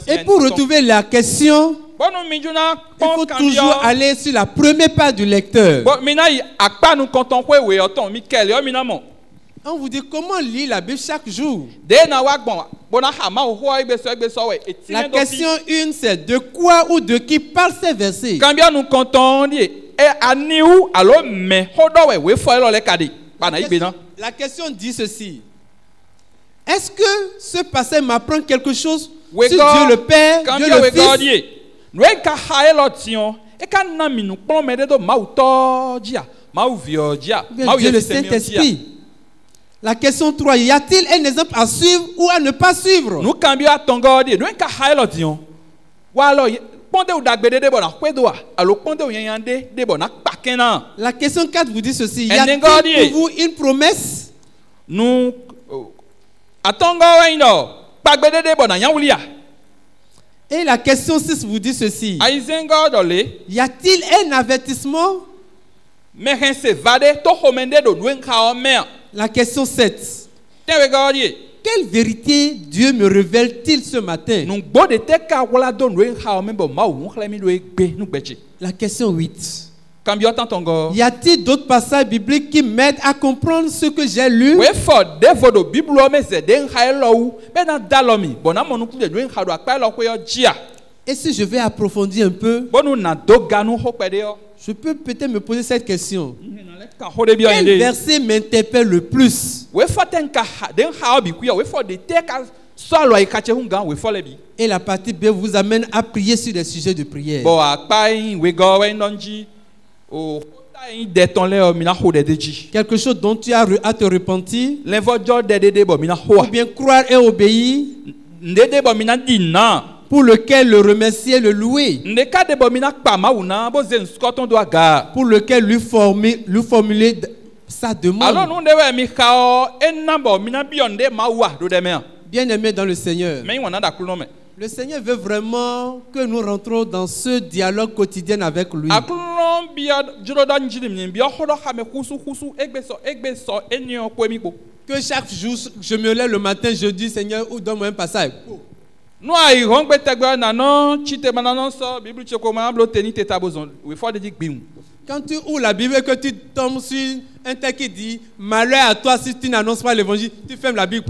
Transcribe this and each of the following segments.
Et pour retrouver la question, il faut toujours aller sur la première page du lecteur. On vous dit comment lire la Bible chaque jour. La question 1, c'est de quoi ou de qui parlent ces versets. La question dit ceci. Est-ce que ce passage m'apprend quelque chose sur Dieu le Père, Dieu le Fils? Dieu le Saint-Esprit. La question 3, y a-t-il un exemple à suivre ou à ne pas suivre? La question 4 vous dit ceci. Y a-t-il pour vous une promesse? Et la question 6 vous dit ceci. Y a-t-il un avertissement? La question 7. Quelle vérité Dieu me révèle-t-il ce matin? La question 8. Y a-t-il d'autres passages bibliques qui m'aident à comprendre ce que j'ai lu? Et si je vais approfondir un peu, je peux peut-être me poser cette question. Quel verset m'interpelle le plus? Et la partie B vous amène à prier sur des sujets de prière. Quelque chose dont tu as à te repentir, ou bien croire et obéir, pour lequel le remercier, le louer, pour lequel lui formuler sa demande. Bien aimé dans le Seigneur, le Seigneur veut vraiment que nous rentrons dans ce dialogue quotidien avec lui. Que chaque jour, je me lève le matin, je dis Seigneur, donne-moi un passage. Quand tu ouvres la Bible et que tu tombes sur un texte qui dit malheur à toi si tu n'annonces pas l'évangile, tu fermes la Bible.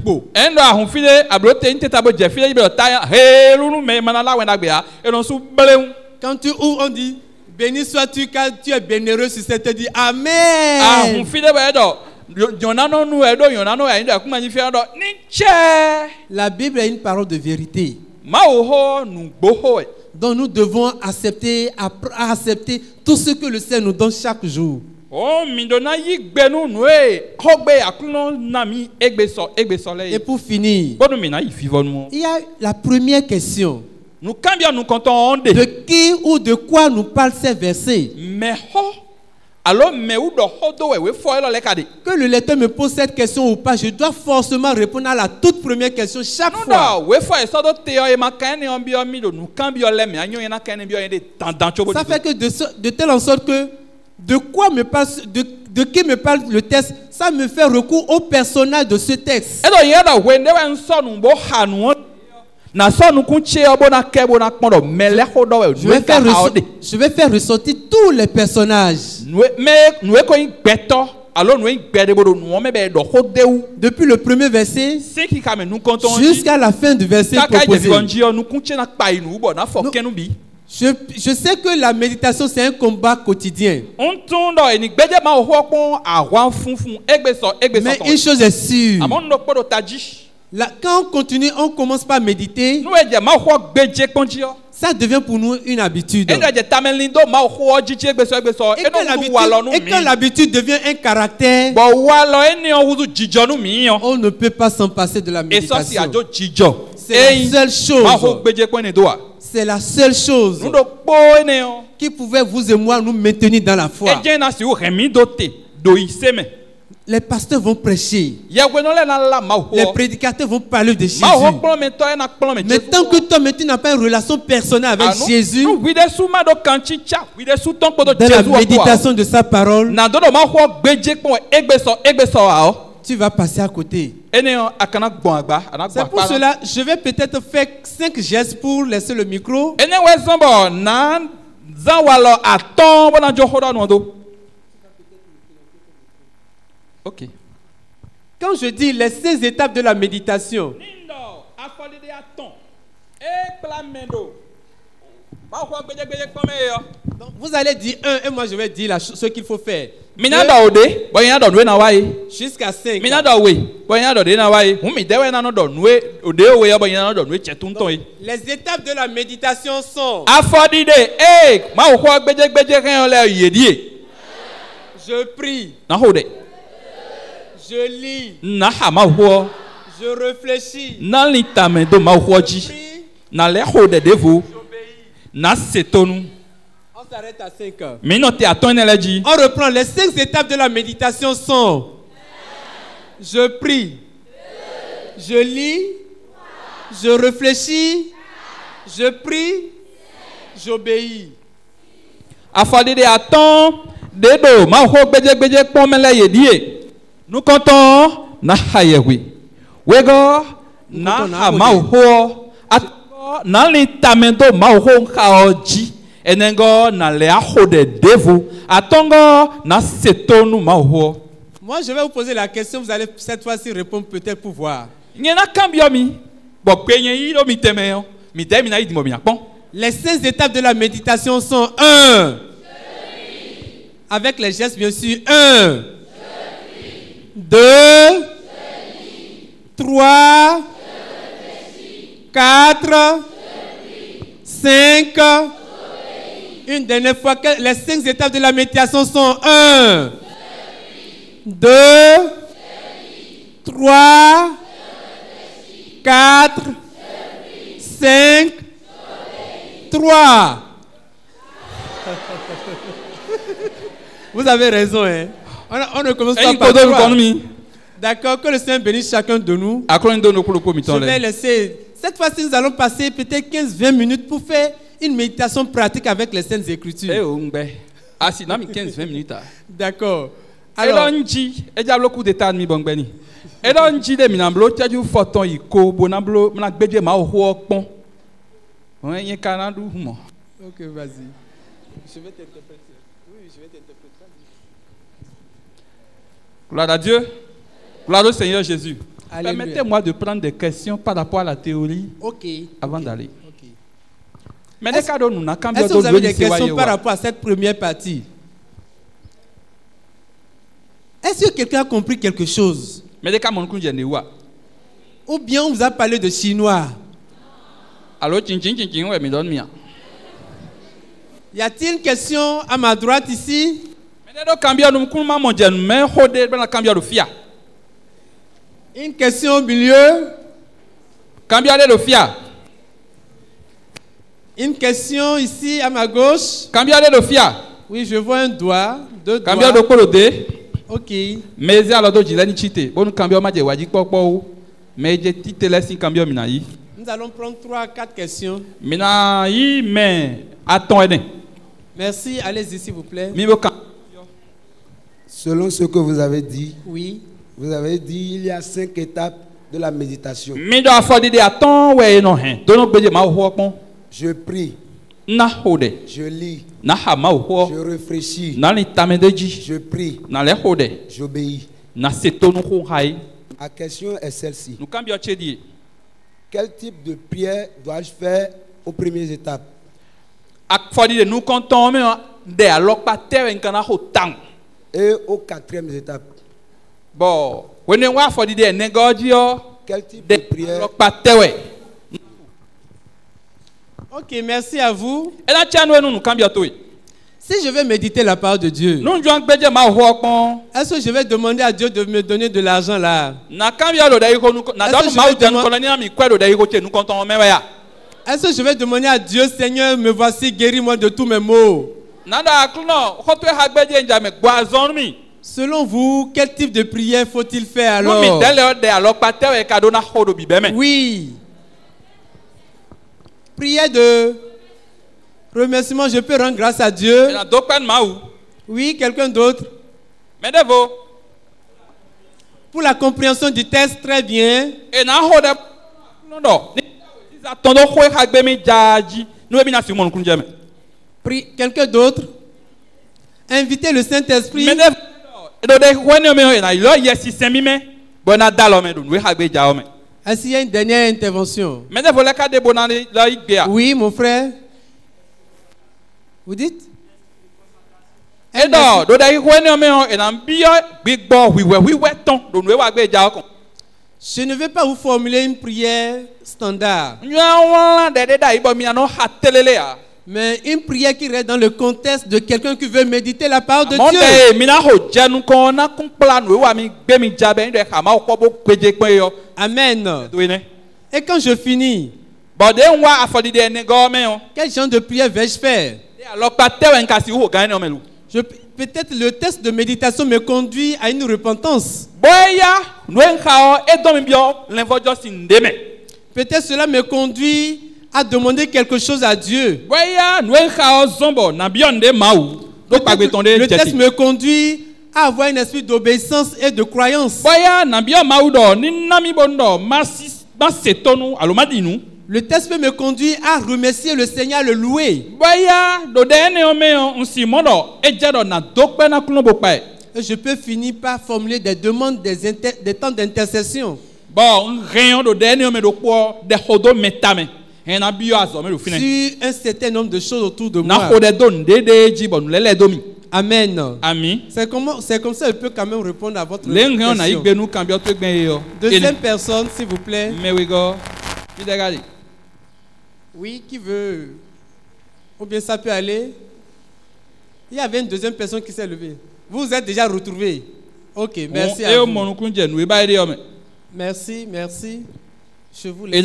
Quand tu ouvres, on dit béni sois-tu car tu es bénéreux sur cette terre. Dit Amen. La Bible est une parole de vérité. Donc nous devons accepter tout ce que le Seigneur nous donne chaque jour. Et pour finir, il y a la première question. De qui ou de quoi nous parlent ces versets? Que le lecteur me pose cette question ou pas, je dois forcément répondre à la toute première question chaque fois. Ça fait que de telle en sorte que de quoi me parle, de qui me parle le texte, ça me fait recours au personnage de ce texte. Je vais faire ressortir tous les personnages. Depuis le premier verset jusqu'à la fin du verset proposé. Je sais que la méditation c'est un combat quotidien. Mais une chose est sûre. Là, quand on continue, on commence par méditer. Ça devient pour nous une habitude. Et quand l'habitude devient un caractère, on ne peut pas s'en passer de la méditation. C'est la seule chose. C'est la seule chose qui pouvait vous et moi nous maintenir dans la foi. Les pasteurs vont prêcher. Les prédicateurs vont parler de Jésus. Mais tant que toi, tu n'as pas une relation personnelle avec Jésus, dans la méditation de sa parole, tu vas passer à côté. C'est pour cela, je vais peut-être faire 5 gestes pour laisser le micro. Ok. Quand je dis les 16 étapes de la méditation, donc, vous allez dire 1 et moi je vais dire ce qu'il faut faire. Jusqu'à 5. Les étapes de la méditation sont: je prie, je lis, je réfléchis, on s'arrête à 5 heures. On reprend. Les 5 étapes de la méditation sont: je prie, je lis, je réfléchis, je prie, j'obéis. Nous comptons na hayewi. Wego na hamauho na litamento mauho kaoji enengo na leaho de devu atongo na setonu mauho. Moi je vais vous poser la question, vous allez cette fois-ci répondre peut-être pour voir. Ngena kambiomi bo penye yiro mitemeo mitemi na idimo biakon. Les 16 étapes de la méditation sont: 1. Avec les gestes bien sûr. 1, 2, 3, 4, 5. Une dernière fois, les 5 étapes de la méditation sont: 1, 2, 3, 4, 5, 3. Vous avez raison, hein? On ne commence pas par 3. D'accord, que le Seigneur bénisse chacun de nous. Je vais laisser. Cette fois-ci, nous allons passer peut-être 15-20 minutes pour faire une méditation pratique avec les Saintes Écritures. D'accord. Alors, ok, vas-y. Je vais t'interpréter. Oui, je vais t'interpréter. Gloire à Dieu. Gloire au Seigneur Jésus. Permettez-moi de prendre des questions par rapport à la théorie avant d'aller. Est-ce que vous avez des questions par rapport à cette première partie? Est-ce que quelqu'un a compris quelque chose? Ou bien on vous a parlé de chinois? Y a-t-il une question à ma droite ici? Une question au milieu? Une question ici à ma gauche? Oui, je vois un doigt, 2 doigts. Ok. Nous allons prendre 3 à 4 questions. Merci, allez-y s'il vous plaît. Selon ce que vous avez dit, oui. Vous avez dit il y a 5 étapes de la méditation. Je prie. Je lis. Je réfléchis. Je prie. J'obéis. Ma question est celle-ci. Quel type de prière dois-je faire aux premières étapes? Et aux 4e étapes? Bon, quel type de prière? Ok, merci à vous. Si je vais méditer la parole de Dieu, est-ce que je vais demander à Dieu de me donner de l'argent là? Est-ce que je vais demander à Dieu, Seigneur, me voici, guéris-moi de tous mes maux? Selon vous, quel type de prière faut-il faire alors? Oui. Prière de remerciement, je peux rendre grâce à Dieu. Oui, quelqu'un d'autre? Pour la compréhension du texte, très bien. Quelqu'un d'autre? Invitez le Saint-Esprit. Est-ce qu'il y a une dernière intervention? Oui, mon frère. Vous dites? Je ne vais pas vous formuler une prière standard, mais une prière qui reste dans le contexte de quelqu'un qui veut méditer la parole de Dieu. Amen. Et quand je finis, quel genre de prière vais-je faire? Peut-être le test de méditation me conduit à une repentance. Peut-être cela me conduit à demander quelque chose à Dieu. Le test me conduit à avoir un esprit d'obéissance et de croyance. Le test peut me conduire à remercier le Seigneur, le louer. Et je peux finir par formuler des demandes, des temps d'intercession. Sur un certain nombre de choses autour de moi. Amen. C'est comme ça que je peux quand même répondre à votre question. Deuxième personne, s'il vous plaît. Oui, qui veut? Ou bien ça peut aller? Il y avait une deuxième personne qui s'est levée. Vous vous êtes déjà retrouvés. Ok, merci à vous. Merci, merci. Je vous laisse.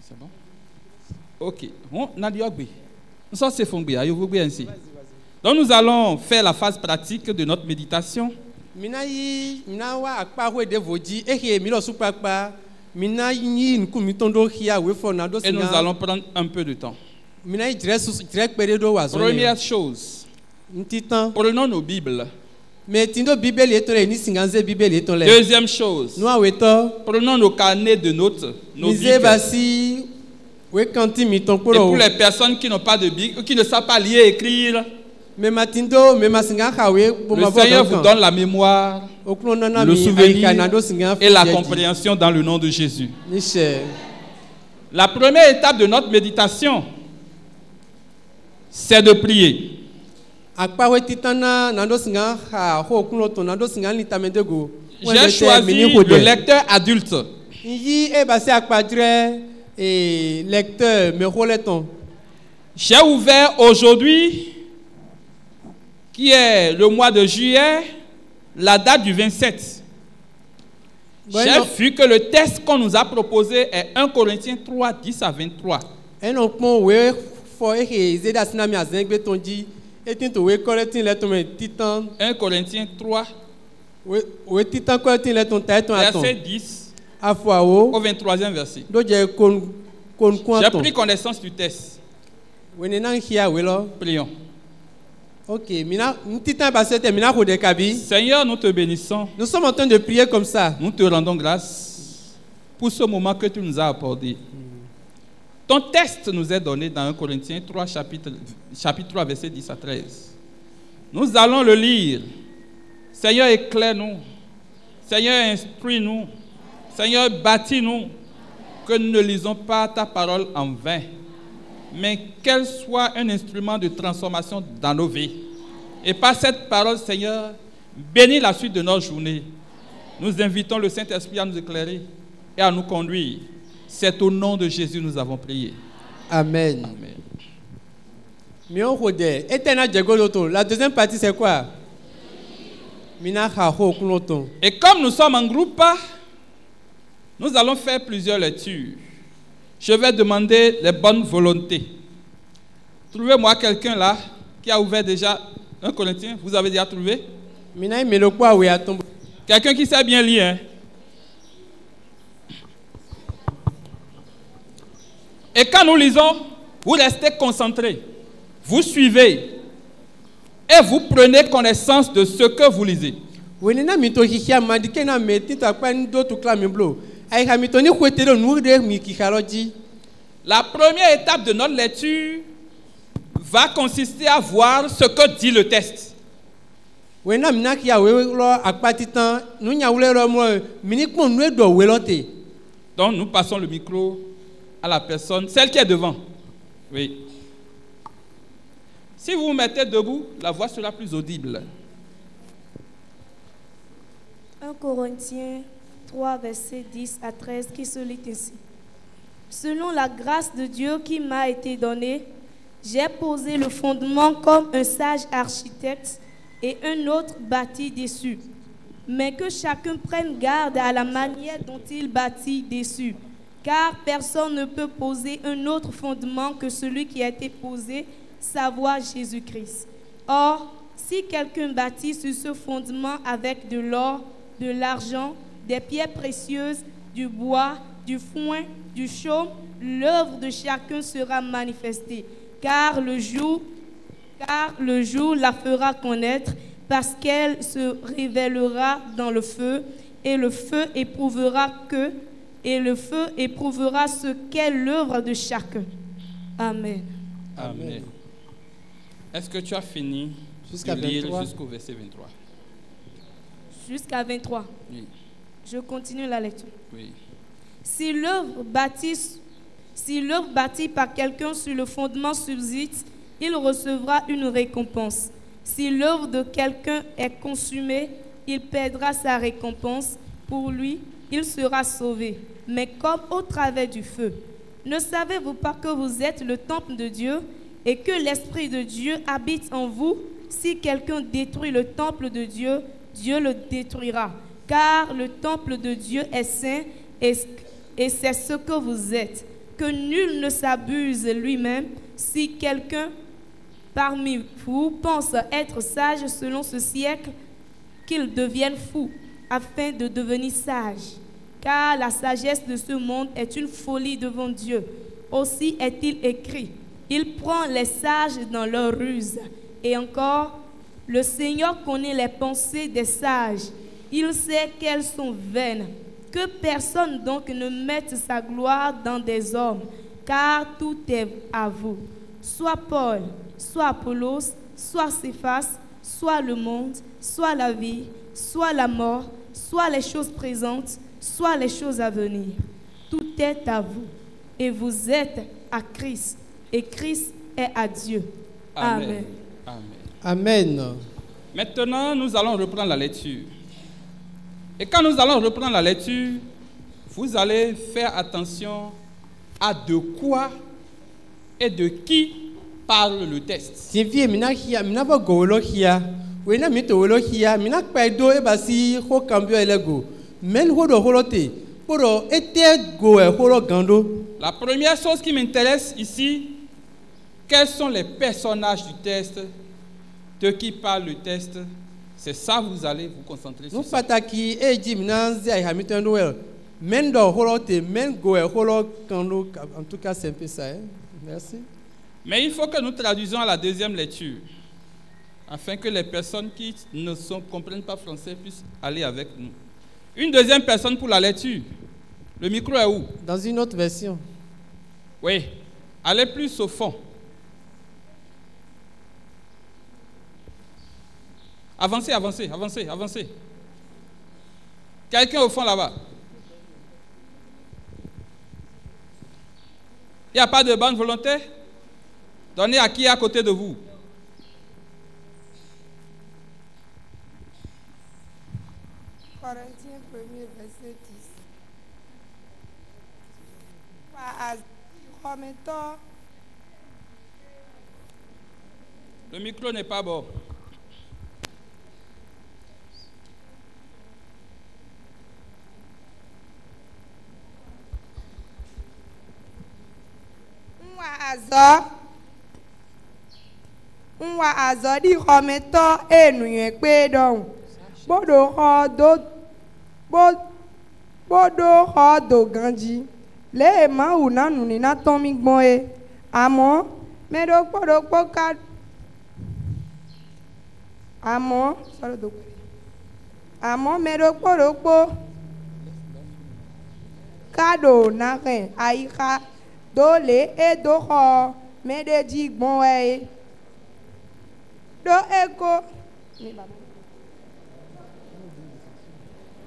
C'est bon? Ok. Donc nous allons faire la phase pratique de notre méditation. Et nous allons prendre un peu de temps. Première chose, prenons nos Bibles. Deuxième chose, prenons nos carnets de notes, nos Bibles. Et pour les personnes qui n'ont pas de Bible, qui ne savent pas lire et écrire, le Seigneur vous donne la mémoire, le souvenir et la compréhension dans le nom de Jésus. La première étape de notre méditation, c'est de prier. J'ai choisi le lecteur adulte. J'ai ouvert aujourd'hui, qui est le mois de juillet, la date du 27. J'ai vu que le texte qu'on nous a proposé est 1 Corinthiens 3, 10 à 23. 1 Corinthiens 3, verset 10 au 23e verset. J'ai pris connaissance du texte. Prions. Seigneur, nous te bénissons. Nous sommes en train de prier comme ça. Nous te rendons grâce pour ce moment que tu nous as accordé. Ton texte nous est donné dans 1 Corinthiens 3, chapitre 3, verset 10 à 13. Nous allons le lire. Seigneur, éclaire-nous. Seigneur, instruis-nous. Seigneur, bâtis-nous. Que nous ne lisons pas ta parole en vain, mais qu'elle soit un instrument de transformation dans nos vies. Et par cette parole, Seigneur, bénis la suite de notre journée. Nous invitons le Saint-Esprit à nous éclairer et à nous conduire. C'est au nom de Jésus que nous avons prié. Amen. La deuxième partie, c'est quoi? Et comme nous sommes en groupe, nous allons faire plusieurs lectures. Je vais demander les bonnes volontés. Trouvez-moi quelqu'un là qui a ouvert déjà 1 Corinthiens. Vous avez déjà trouvé? Quelqu'un qui sait bien lire. Hein? Et quand nous lisons, vous restez concentrés. Vous suivez. et vous prenez connaissance de ce que vous lisez. La première étape de notre lecture va consister à voir ce que dit le texte. Donc nous passons le micro à la personne, celle qui est devant. Oui. Si vous vous mettez debout, la voix sera plus audible. 1 Corinthiens 3, versets 10 à 13, qui se lit ainsi. Selon la grâce de Dieu qui m'a été donnée, j'ai posé le fondement comme un sage architecte et un autre bâtit dessus. Mais que chacun prenne garde à la manière dont il bâtit dessus, car personne ne peut poser un autre fondement que celui qui a été posé, savoir Jésus-Christ. Or, si quelqu'un bâtit sur ce fondement avec de l'or, de l'argent, des pierres précieuses, du bois, du foin, du chaume, l'œuvre de chacun sera manifestée, car le jour la fera connaître, parce qu'elle se révélera dans le feu, et le feu éprouvera ce qu'est l'œuvre de chacun. Amen. Amen. Est-ce que tu as fini de lire jusqu'au verset 23? Jusqu'à 23. Oui. Je continue la lecture. Oui. Si l'œuvre bâtie par quelqu'un sur le fondement subsiste, il recevra une récompense. Si l'œuvre de quelqu'un est consumée, il perdra sa récompense. Pour lui, il sera sauvé, mais comme au travers du feu. Ne savez-vous pas que vous êtes le temple de Dieu et que l'Esprit de Dieu habite en vous? Si quelqu'un détruit le temple de Dieu, Dieu le détruira. Car le temple de Dieu est saint et c'est ce que vous êtes. Que nul ne s'abuse lui-même. Si quelqu'un parmi vous pense être sage selon ce siècle, qu'il devienne fou afin de devenir sage. Car la sagesse de ce monde est une folie devant Dieu. Aussi est-il écrit, il prend les sages dans leur ruse. Et encore, le Seigneur connaît les pensées des sages. Il sait qu'elles sont vaines. Que personne donc ne mette sa gloire dans des hommes, car tout est à vous. Soit Paul, soit Apollos, soit Céphas, soit le monde, soit la vie, soit la mort, soit les choses présentes, soit les choses à venir. Tout est à vous, et vous êtes à Christ, et Christ est à Dieu. Amen. Amen. Amen. Maintenant, nous allons reprendre la lecture. Et quand nous allons reprendre la lecture, vous allez faire attention à de quoi et de qui parle le texte. La première chose qui m'intéresse ici, quels sont les personnages du texte, de qui parle le texte? C'est ça, vous allez vous concentrer sur ça. En tout cas, c'est un peu ça. Hein? Merci. Mais il faut que nous traduisions à la deuxième lecture, afin que les personnes qui ne comprennent pas français puissent aller avec nous. Une deuxième personne pour la lecture. Le micro est où? Dans une autre version. Oui. Allez plus au fond. Avancez, avancez, avancez, avancez. Quelqu'un au fond là-bas. Il n'y a pas de bonne volonté? Donnez à qui est à côté de vous. Corinthiens 1er, verset 10. Le micro n'est pas bon. Nwa azɔ di xɔmetɔ enuyɛ kpe dɔn boɖo xɔ do gãdzi le mawu na nuni na tɔn mi gbɔn ye amɔ meɖo kpɔɖokpɔ ka Amon, Amon, Medokpo, Kado, Naren, Aïka, Dole, et Doro, Mededi, Bonway, Do Eko.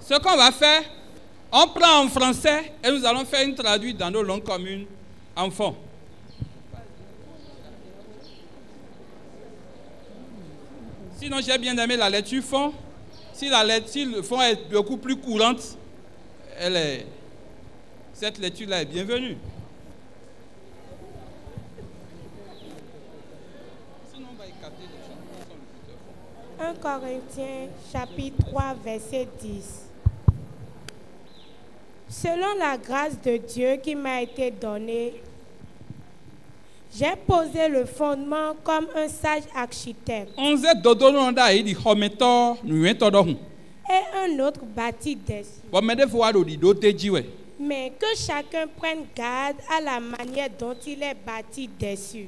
Ce qu'on va faire, on prend en français et nous allons faire une traduite dans nos langues communes en fond. Sinon, j'ai bien aimé la lecture fond. Si le fond est beaucoup plus courante, cette lecture-là est bienvenue. 1 Corinthiens chapitre 3 verset 10. Selon la grâce de Dieu qui m'a été donnée, j'ai posé le fondement comme un sage architecte. Et un autre bâtit dessus. Mais que chacun prenne garde à la manière dont il est bâti dessus.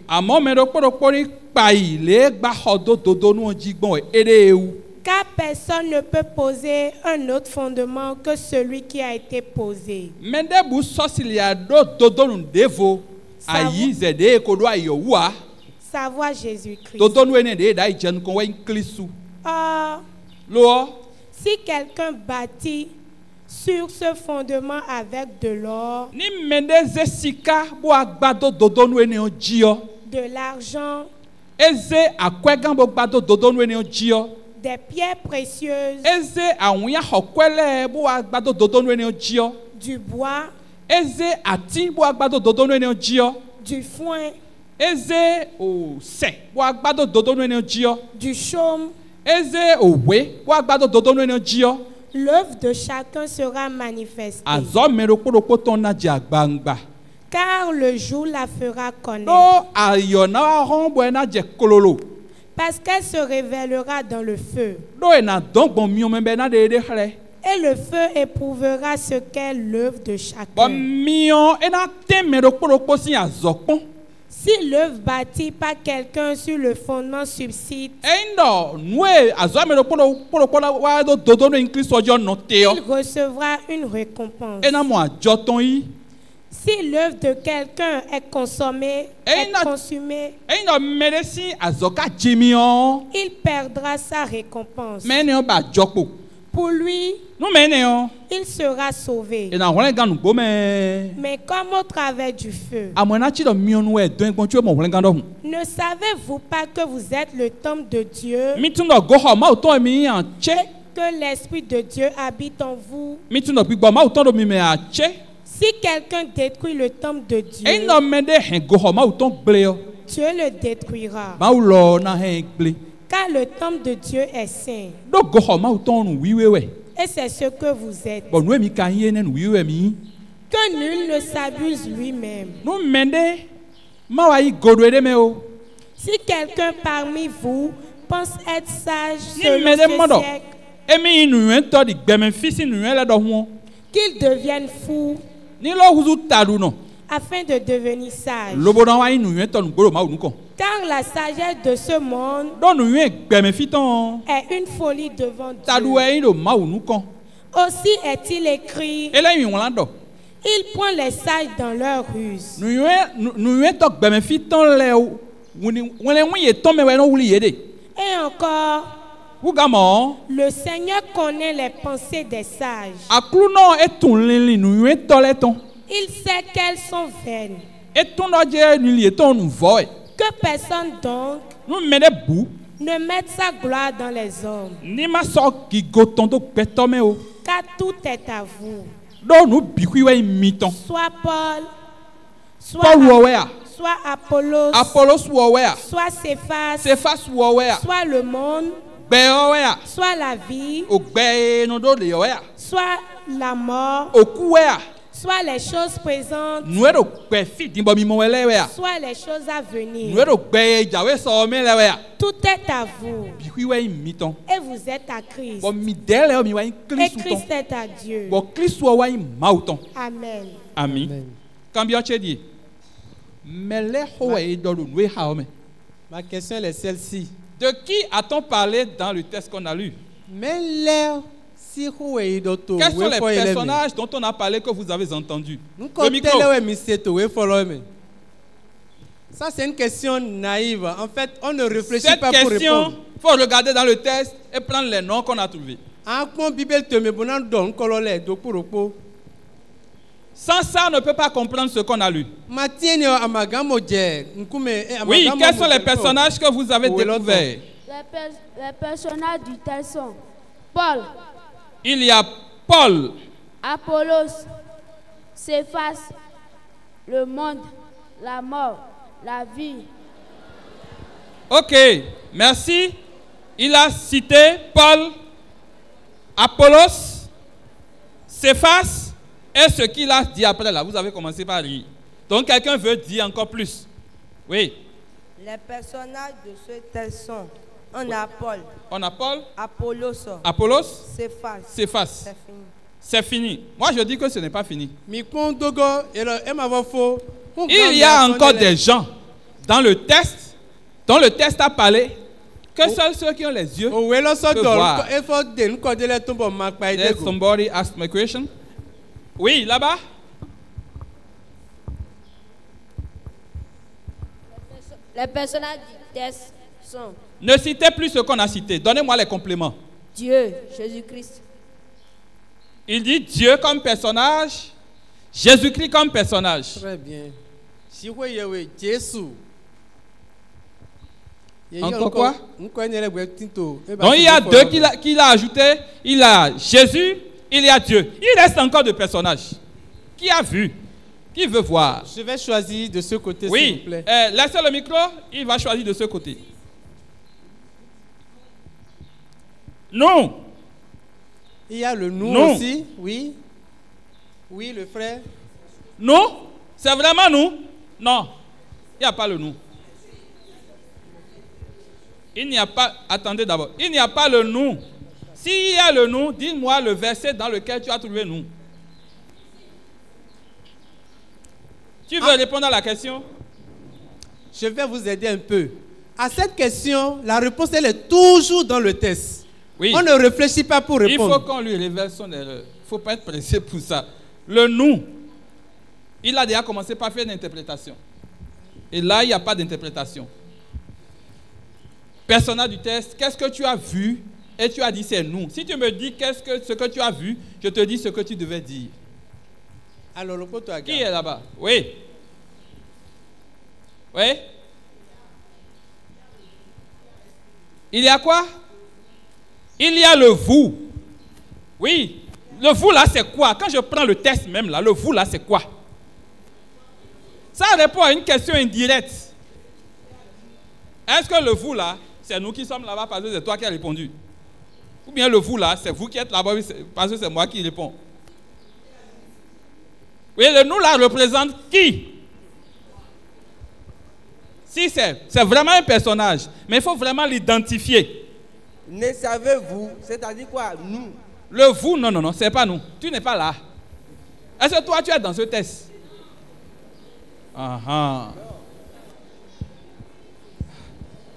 Car personne ne peut poser un autre fondement que celui qui a été posé. Savoir Jésus-Christ. Or, si quelqu'un bâtit sur ce fondement avec de l'or, de l'argent, des pierres précieuses, du bois, du foin, du chaume, l'œuvre de chacun sera manifestée. Car le jour la fera connaître. Parce qu'elle se révélera dans le feu. Et le feu éprouvera ce qu'est l'œuvre de chacun. Si l'œuvre bâtie par quelqu'un sur le fondement subsiste, il recevra une récompense. Si l'œuvre de quelqu'un est consumée, il perdra sa récompense. Pour lui, il sera sauvé. Mais comme au travers du feu, ne savez-vous pas que vous êtes le temple de Dieu et que l'Esprit de Dieu habite en vous? Si quelqu'un détruit le temple de Dieu, Dieu le détruira. Car le temple de Dieu est saint. Et c'est ce que vous êtes. Que nul ne s'abuse lui-même. Si quelqu'un parmi vous pense être sage selon ce siècle, qu'il devienne fou afin de devenir sage. Car la sagesse de ce monde est une folie devant Dieu. Aussi est-il écrit, il prend les sages dans leur ruse. Et encore, le Seigneur connaît les pensées des sages. Il sait qu'elles sont vaines. Que personne donc ne mette sa gloire dans les hommes. Car tout est à vous. Soit Paul, soit Apollos, soit Céphas, soit le monde, soit la vie, soit la mort, soit les choses présentes, soit les choses à venir. Tout est à vous. Et vous êtes à Christ. Et Christ est à Dieu. Amen. Amen. Ma question est celle-ci. De qui a-t-on parlé dans le texte qu'on a lu? Quels sont les personnages dont on a parlé que vous avez entendus? Le micro. Ça, c'est une question naïve. En fait, on ne réfléchit pas pour répondre. Cette question, il faut regarder dans le texte et prendre les noms qu'on a trouvés. Sans ça, on ne peut pas comprendre ce qu'on a lu. Oui, quels sont les personnages que vous avez découverts? Les personnages du texte sont Paul. Il y a Paul. Apollos. Céphas. Le monde. La mort. La vie. Ok, merci. Il a cité Paul, Apollos, Céphas et ce qu'il a dit après là. Vous avez commencé par rire. Donc quelqu'un veut dire encore plus. Oui. Les personnages de ce texte sont: on a Paul. On a Paul. Apollos. Apollos. Céphas. Céphas. C'est fini. C'est fini. Moi je dis que ce n'est pas fini. Il y a encore des gens dans le texte dont le texte a parlé que seuls ceux qui ont les yeux peuvent voir. Did somebody ask my question? Oui, là-bas. Les personnages du texte sont: ne citez plus ce qu'on a cité. Donnez-moi les compléments. Dieu, Jésus-Christ. Il dit Dieu comme personnage, Jésus-Christ comme personnage. Très bien. Encore quoi? Donc il y a deux qu'il a ajouté. Il y a Jésus, il y a Dieu. Il reste encore de personnages. Qui a vu? Qui veut voir? Je vais choisir de ce côté, oui. S'il vous plaît. Laissez le micro, il va choisir de ce côté. Non. Il y a le nous aussi, oui. Oui, le frère. Nous? C'est vraiment nous? Non, il n'y a pas le nous. Il n'y a pas, attendez d'abord, il n'y a pas le nous. S'il y a le nous, dis-moi le verset dans lequel tu as trouvé nous. Tu veux répondre à la question? Je vais vous aider un peu. À cette question, la réponse elle est toujours dans le texte. Oui. On ne réfléchit pas pour répondre. Il faut qu'on lui révèle son erreur. Il ne faut pas être pressé pour ça. Le nous, il a déjà commencé par faire une interprétation. Et là, il n'y a pas d'interprétation. Personnage du texte, qu'est-ce que tu as vu? Et tu as dit c'est nous. Si tu me dis ce que tu as vu, je te dis ce que tu devais dire. Alors, le poteau qui est là-bas? Oui. Oui. Il y a quoi? Il y a le vous. Oui. Le vous là, c'est quoi? Quand je prends le texte même là, le vous là, c'est quoi? Ça répond à une question indirecte. Est-ce que le vous là, c'est nous qui sommes là-bas parce que c'est toi qui as répondu? Ou bien le vous là, c'est vous qui êtes là-bas parce que c'est moi qui réponds? Oui, le nous là représente qui? Si c'est vraiment un personnage, mais il faut vraiment l'identifier. Ne savez-vous, c'est-à-dire quoi? Nous. Le vous, non, c'est pas nous. Tu n'es pas là. Est-ce que toi tu es dans ce test?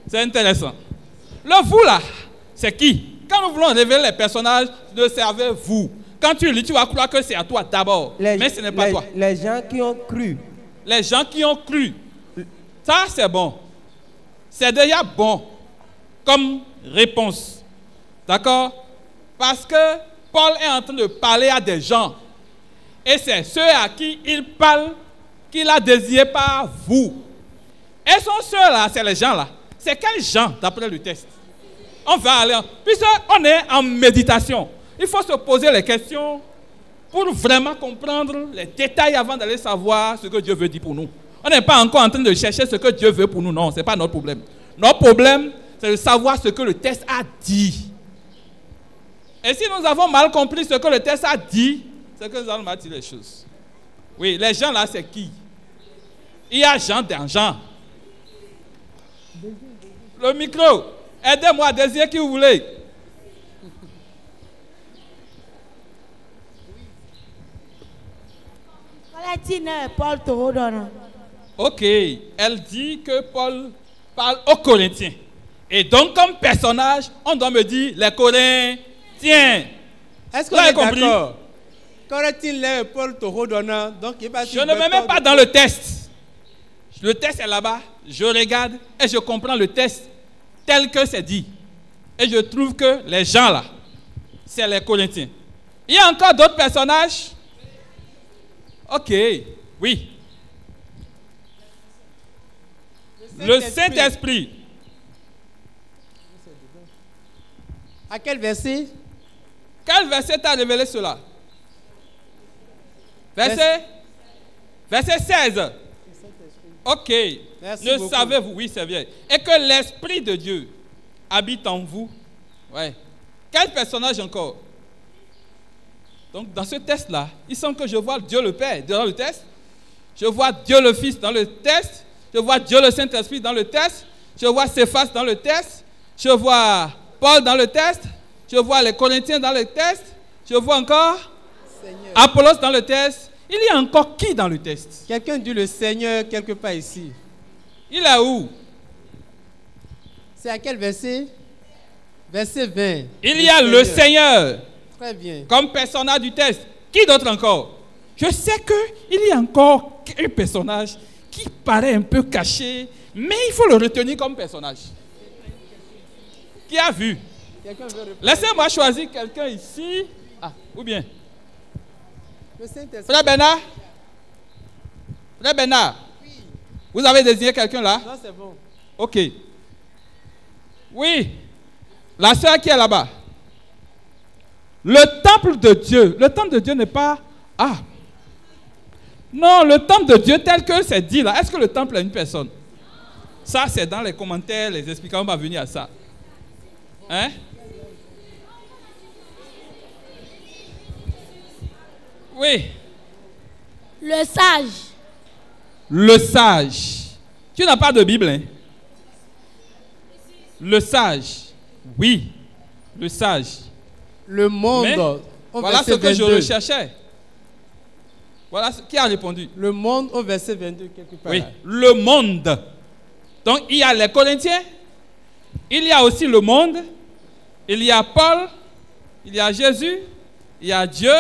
C'est intéressant. Le vous là, c'est qui? Quand nous voulons révéler les personnages, ne servez-vous. Quand tu lis, tu vas croire que c'est à toi d'abord. Mais ce n'est pas toi. Les gens qui ont cru. Les gens qui ont cru. Ça, c'est bon. C'est déjà bon comme réponse. D'accord? Parce que Paul est en train de parler à des gens. Et c'est ceux à qui il parle qu'il a désiré par vous. Et sont ceux-là, c'est les gens-là. C'est quels gens, d'après le texte? On va aller, puisqu'on est en méditation, il faut se poser les questions pour vraiment comprendre les détails avant d'aller savoir ce que Dieu veut dire pour nous. On n'est pas encore en train de chercher ce que Dieu veut pour nous, non, ce n'est pas notre problème. Notre problème, c'est de savoir ce que le texte a dit. Et si nous avons mal compris ce que le texte a dit, c'est que nous allons bâtir les choses. Oui, les gens là, c'est qui? Il y a Jean d'argent. Le micro, aidez-moi à désirer qui vous voulez. Ok, elle dit que Paul parle aux Corinthiens. Et donc, comme personnage, on doit me dire les Corinthiens. Est-ce que vous êtes d'accord? Je ne me mets pas dans le test. Le test est là-bas. Je regarde et je comprends le test tel que c'est dit. Et je trouve que les gens là, c'est les Corinthiens. Il y a encore d'autres personnages? Ok, oui. Le Saint-Esprit. À quel verset? Quel verset t'a révélé cela? Verset 16. Ok. Ne savez-vous, oui, c'est bien. Et que l'Esprit de Dieu habite en vous. Ouais. Quel personnage encore? Donc, dans ce test-là, il semble que je vois Dieu le Père dans le test. Je vois Dieu le Fils dans le test. Je vois Dieu le Saint-Esprit dans le test. Je vois Céphas dans le test. Je vois Paul dans le test. Je vois les Corinthiens dans le test. Je vois encore Seigneur. Apollos dans le test. Il y a encore qui dans le test? Quelqu'un dit le Seigneur quelque part ici. Il est où? C'est à quel verset? Verset 20. Il y a le Seigneur. Très bien. Comme personnage du test. Qui d'autre encore? Je sais qu'il y a encore un personnage qui paraît un peu caché, mais il faut le retenir comme personnage. Qui a vu? Laissez-moi choisir quelqu'un ici. Ah, ou bien? Frère Bernard? Frère Bernard? Oui. Vous avez désigné quelqu'un là? Non, c'est bon. Ok. Oui. La sœur qui est là-bas. Le temple de Dieu. Le temple de Dieu n'est pas... Ah. Non, le temple de Dieu tel que c'est dit là. Est-ce que le temple est une personne? Ça, c'est dans les commentaires, les explications, on va venir à ça. Hein? Oui. Le sage. Le sage. Tu n'as pas de Bible, hein? Le sage. Oui. Le sage. Le monde. Mais, voilà ce que je recherchais. Voilà qui a répondu. Le monde au verset 22 quelque part. Oui. Le monde. Donc il y a les Corinthiens. Il y a aussi le monde. Il y a Paul. Il y a Jésus. Il y a Dieu.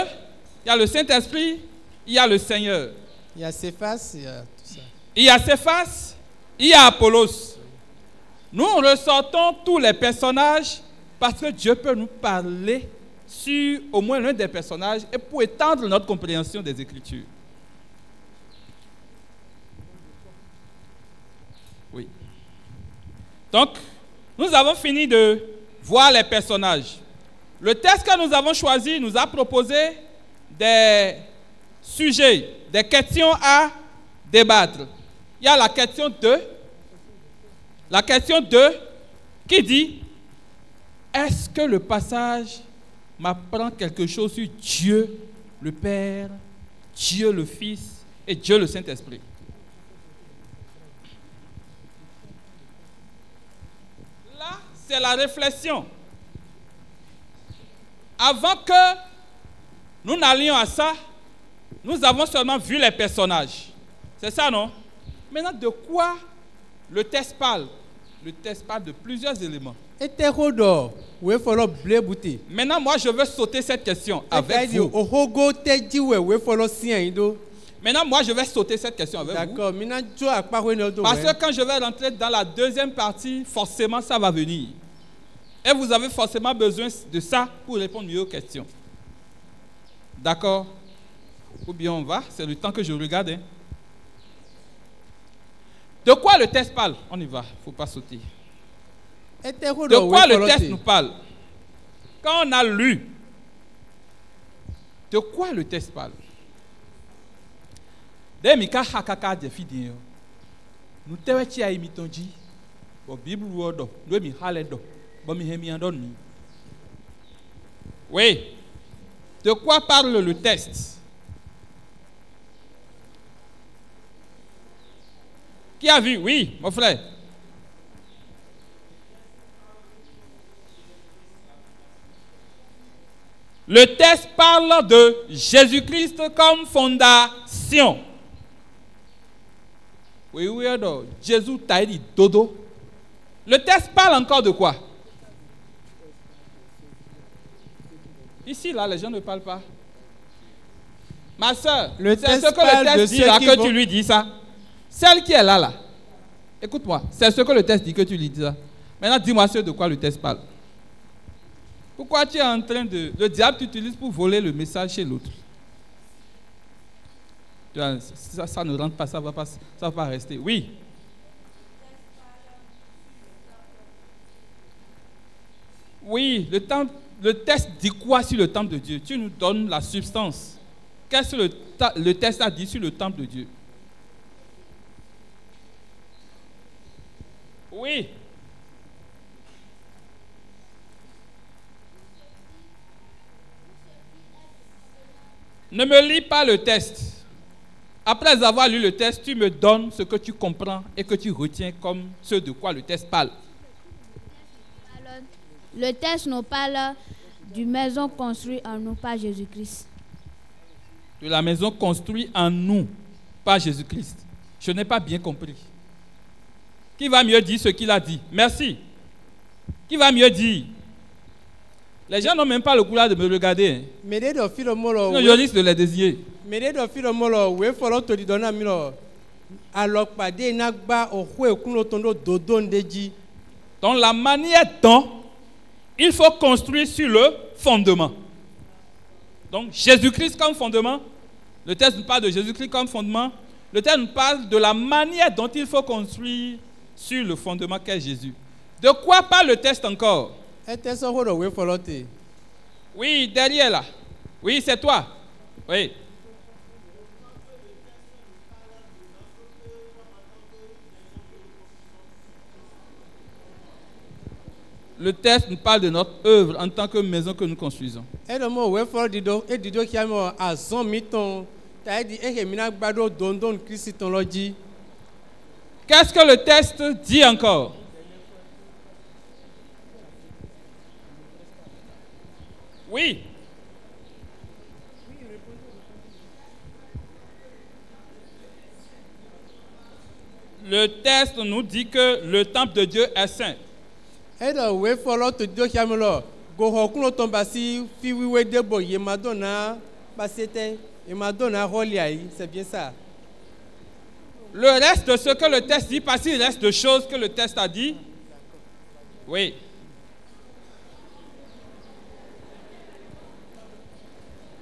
Il y a le Saint-Esprit, il y a le Seigneur. Il y a Céphas, il y a tout ça. Il y a Céphas, il y a Apollos. Nous ressortons tous les personnages parce que Dieu peut nous parler sur au moins l'un des personnages et pour étendre notre compréhension des Écritures. Oui. Donc, nous avons fini de voir les personnages. Le texte que nous avons choisi nous a proposé des sujets, des questions à débattre. Il y a la question 2. La question 2 qui dit: est-ce que le passage m'apprend quelque chose sur Dieu le Père, Dieu le Fils et Dieu le Saint-Esprit? Là, c'est la réflexion. Avant que nous n'allions à ça, nous avons seulement vu les personnages. C'est ça, non? Maintenant, de quoi le texte parle? Le texte parle de plusieurs éléments. Maintenant, moi, je veux sauter cette question avec vous. Maintenant, moi, je vais sauter cette question avec vous. Parce que quand je vais rentrer dans la deuxième partie, forcément, ça va venir. Et vous avez forcément besoin de ça pour répondre mieux aux questions. D'accord? Ou bien on va? C'est le temps que je regarde. Hein. De quoi le texte parle? On y va, il ne faut pas sauter. De quoi le texte nous parle? Quand on a lu, de quoi le texte parle? Demika hakaka de fidien. Nous te wechi a imitonji. Bo Bible wodo, nous mi haledo. Bo mi hemi andoni. Oui. De quoi parle le texte? Qui a vu? Oui, mon frère. Le texte parle de Jésus-Christ comme fondation. Oui, oui, alors, Jésus t'a dit dodo. Le texte parle encore de quoi? Ici, là, les gens ne parlent pas. Ma soeur, c'est ce que le texte dit là que tu lui dis ça. Celle qui est là, là. Écoute-moi, c'est ce que le texte dit que tu lui dis ça. Maintenant, dis-moi de quoi le texte parle. Pourquoi tu es en train de... Le diable t'utilise pour voler le message chez l'autre. Ça ne rentre pas, ça va pas rester. Oui. Oui, le texte dit quoi sur le temple de Dieu? Tu nous donnes la substance. Qu'est-ce que le texte a dit sur le temple de Dieu? Oui. Ne me lis pas le texte. Après avoir lu le texte, tu me donnes ce que tu comprends et que tu retiens comme ce de quoi le texte parle. Le texte nous parle d'une maison construite en nous par Jésus-Christ. De la maison construite en nous par Jésus-Christ. Je n'ai pas bien compris. Qui va mieux dire ce qu'il a dit? Merci. Qui va mieux dire? Les gens n'ont même pas le courage de me regarder. Sinon, je risque de les désigner. Donc la manière dont il faut construire sur le fondement. Donc Jésus-Christ comme fondement. Le texte nous parle de Jésus-Christ comme fondement. Le texte nous parle de la manière dont il faut construire sur le fondement qu'est Jésus. De quoi parle le texte encore? Oui, derrière là. Oui, c'est toi. Oui. Le texte nous parle de notre œuvre en tant que maison que nous construisons. Qu'est-ce que le texte dit encore? Oui. Le texte nous dit que le temple de Dieu est saint. C'est bien ça. Le reste de ce que le texte dit, parce qu'il reste de choses que le texte a dit. Oui.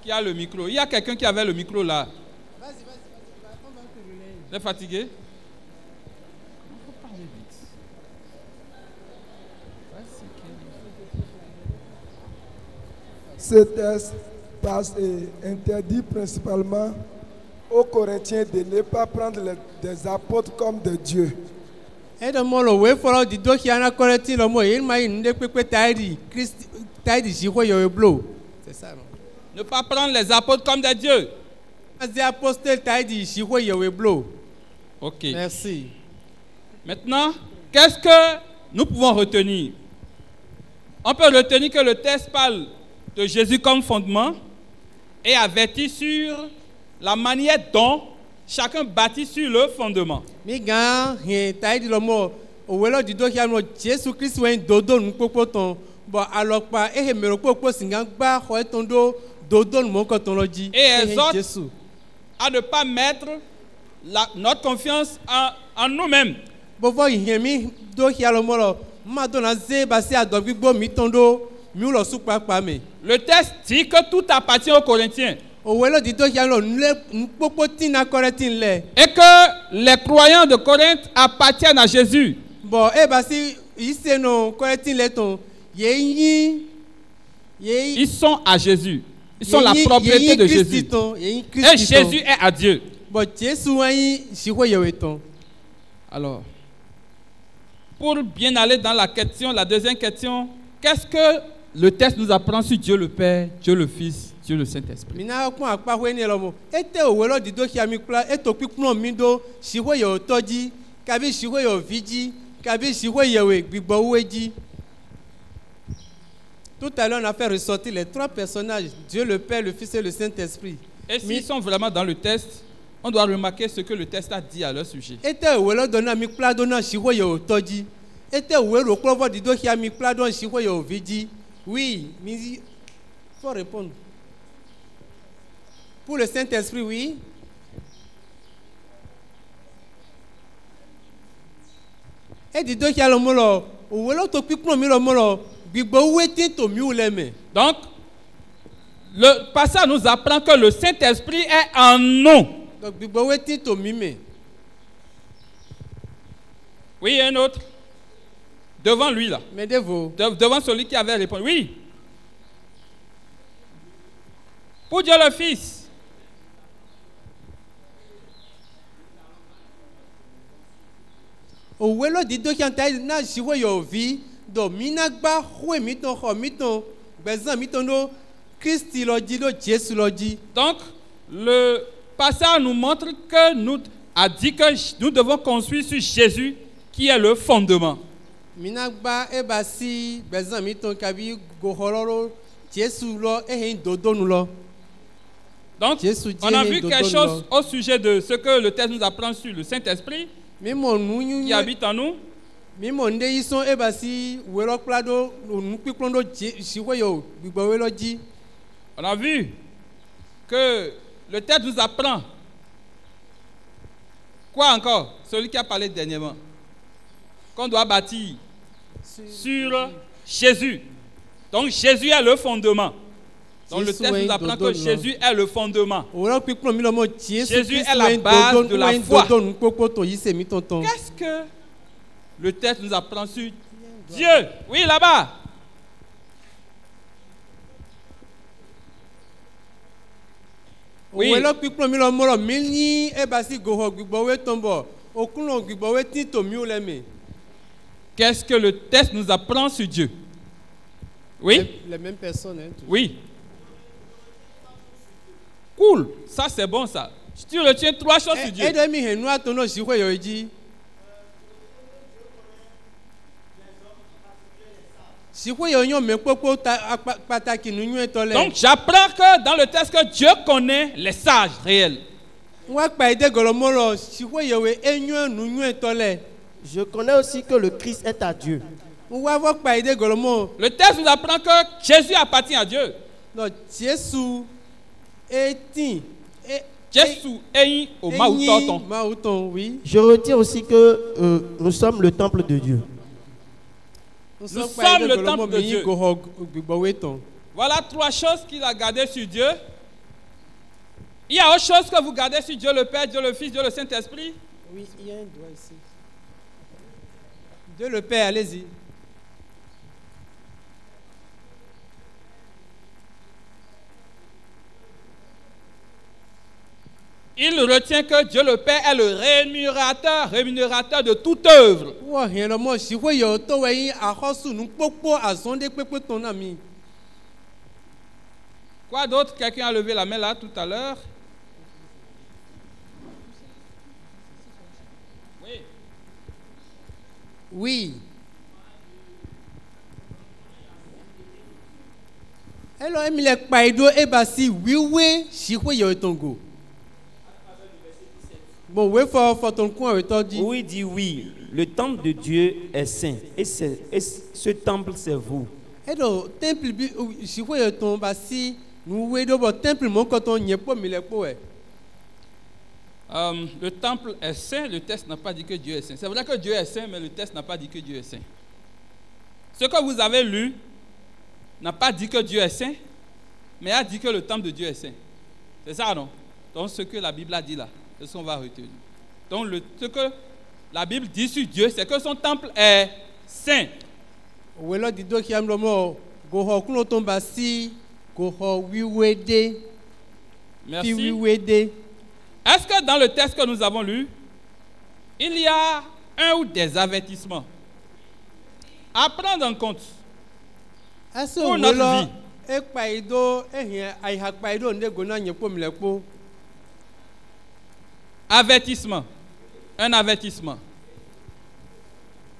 Qui a le micro? Il y a quelqu'un qui avait le micro là. Vas-y, on va te relayer. Tu es fatigué? Il faut parler vite. Ce texte interdit principalement aux Corinthiens de ne pas prendre des apôtres comme de Dieu. C'est ça, non? Ne pas prendre les apôtres comme des dieux. Ok. Merci. Maintenant, qu'est-ce que nous pouvons retenir? On peut retenir que le texte parle de Jésus comme fondement et avertit sur la manière dont chacun bâtit sur le fondement. Et exhorte à ne pas mettre notre confiance en nous-mêmes. Le texte dit que tout appartient aux Corinthiens. Et que les croyants de Corinthe appartiennent à Jésus. Ils sont à Jésus. Ils sont la propriété de Jésus. Et Jésus est à Dieu. Alors, pour bien aller dans la deuxième question, qu'est-ce que le texte nous apprend sur Dieu le Père, Dieu le Fils, Dieu le Saint-Esprit? Tout à l'heure, on a fait ressortir les trois personnages, Dieu le Père, le Fils et le Saint-Esprit. Et s'ils sont vraiment dans le texte, on doit remarquer ce que le texte a dit à leur sujet. Oui, il faut répondre. Pour le Saint-Esprit, oui. Et dit donc il y a le mot là. Donc, le passage nous apprend que le Saint-Esprit est en nous. Oui, un autre. Devant lui là. Devant celui qui avait répondu. Oui. Pour Dieu le Fils. Donc, le passage nous montre que nous a dit que nous devons construire sur Jésus qui est le fondement. Donc, on a vu quelque chose au sujet de ce que le texte nous apprend sur le Saint-Esprit qui habite en nous. On a vu que le texte nous apprend quoi encore? Celui qui a parlé dernièrement. Qu'on doit bâtir sur Jésus. Donc Jésus est le fondement. Donc le texte nous apprend que Jésus est le fondement. Jésus est la base de la foi. Qu'est-ce que le texte nous apprend sur Dieu? Oui, là-bas. Oui. Qu'est-ce que le texte nous apprend sur Dieu? Oui. Les mêmes personnes. Hein, oui. Cool. Ça, c'est bon, ça. Tu retiens 3 choses sur Dieu. Donc, j'apprends que dans le texte que Dieu connaît les sages réels. Je connais aussi que le Christ est à Dieu. Le texte nous apprend que Jésus appartient à Dieu. Non, Jésus est au Maouton, oui. Je retire aussi que nous sommes le temple de Dieu. Nous sommes le temple de Dieu. Voilà 3 choses qu'il a gardées sur Dieu. Il y a autre chose que vous gardez sur Dieu le Père, Dieu le Fils, Dieu le Saint-Esprit? Oui, il y a un doigt ici. Dieu le Père, allez-y. Il retient que Dieu le Père est le rémunérateur de toute œuvre. Quoi d'autre? Quelqu'un a levé la main là tout à l'heure. Oui. Oui. Alors, Emile Kpaido Ebasi, oui, Chikwe Yotongo. Bon, oui, dit oui. Le temple de Dieu est saint. Et ce temple, c'est vous. Alors, temple, Chikwe Yoton, Basi, nous, temple, mon coton, n'y a pas mille. Le temple est saint, le texte n'a pas dit que Dieu est saint. C'est vrai que Dieu est saint, mais le texte n'a pas dit que Dieu est saint. Ce que vous avez lu n'a pas dit que Dieu est saint, mais a dit que le temple de Dieu est saint. C'est ça, non? Donc ce que la Bible a dit là, c'est ce qu'on va retenir. Donc ce que la Bible dit sur Dieu, c'est que son temple est saint. Merci. Est-ce que dans le texte que nous avons lu, il y a un ou des avertissements à prendre en compte pour notre vie? Avertissement. Un avertissement.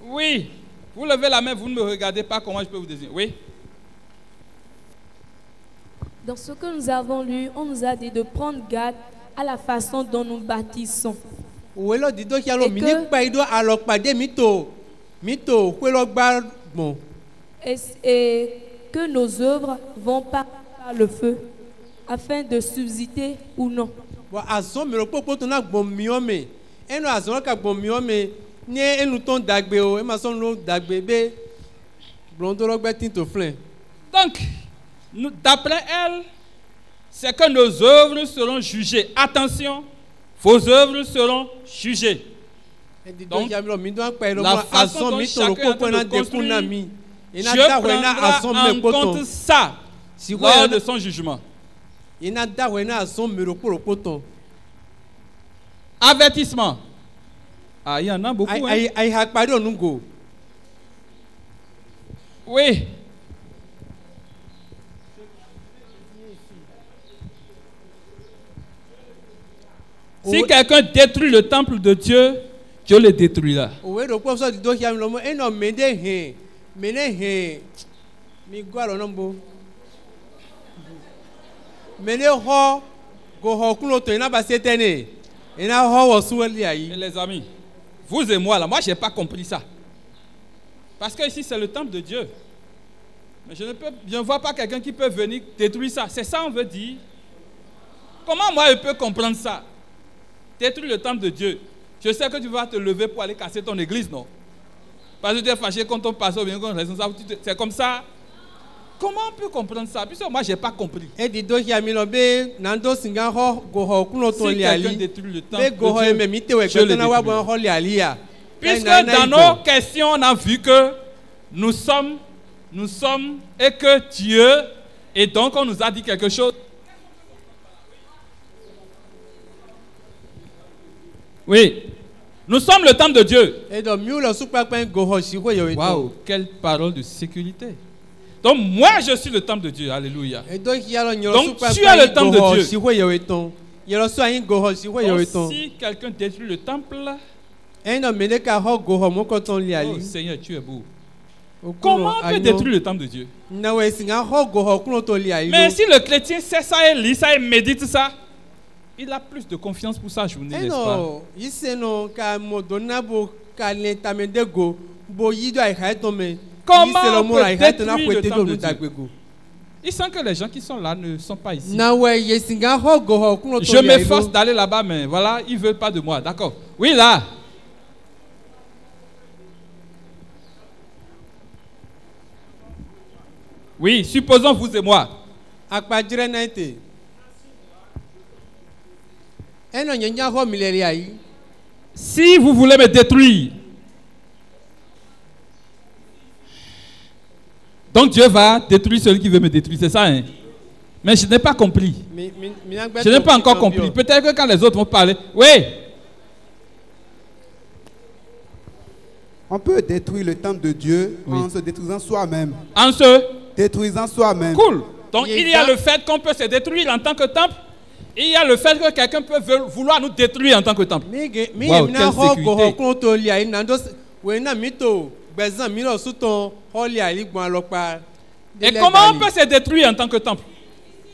Oui. Vous levez la main, vous ne me regardez pas, comment je peux vous désigner? Oui. Dans ce que nous avons lu, on nous a dit de prendre garde à la façon dont nous bâtissons. Et que nos œuvres vont pas par le feu, afin de subsister ou non. Donc, d'après elle, c'est que nos œuvres seront jugées. Attention, vos œuvres seront jugées. Donc, la façon dont chacun est en train de construire, Dieu prendra en compte ça lors de son jugement. Avertissement. Ah, il y en a beaucoup. Hein? Oui. Si quelqu'un détruit le temple de Dieu, Dieu le détruira. Et les amis, vous et moi, là, moi, je n'ai pas compris ça. Parce que ici, c'est le temple de Dieu. Mais je ne vois pas quelqu'un qui peut venir détruire ça. C'est ça, on veut dire. Comment moi, je peux comprendre ça? Détruire le temple de Dieu. Je sais que tu vas te lever pour aller casser ton église, non? Parce que tu es fâché contre ton pasteur, bien contre responsable. C'est comme ça. Comment on peut comprendre ça? Puisque moi, je n'ai pas compris. Si quelqu'un détruit le temple de Dieu, je le détruis. Puisque dans nos questions, on a vu que nous sommes et que Dieu, et donc on nous a dit quelque chose. Oui, nous sommes le temple de Dieu. Waouh, quelle parole de sécurité. Donc moi je suis le temple de Dieu, alléluia. Donc tu es le temple de Dieu. Donc, si quelqu'un détruit le temple, oh Seigneur, tu es beau. Comment on peut détruire le temple de Dieu? Mais si le chrétien sait ça et lit ça et médite ça, il a plus de confiance pour sa journée, n'est-ce pas? Comment on peut détruire le temple de Dieu? Il sent que les gens qui sont là ne sont pas ici. Je m'efforce d'aller là-bas, mais voilà, ils ne veulent pas de moi. D'accord. Oui, là. Oui, supposons vous et moi. Si vous voulez me détruire, donc Dieu va détruire celui qui veut me détruire, c'est ça, hein? Mais je n'ai pas compris. Je n'ai pas encore compris. Peut-être que quand les autres vont parler, oui. On peut détruire le temple de Dieu en se détruisant soi-même. En se détruisant soi-même. Cool. Donc il y a le fait qu'on peut se détruire en tant que temple. Il y a le fait que quelqu'un peut vouloir nous détruire en tant que temple. Wow, quelle sécurité. Et comment on peut se détruire en tant que temple?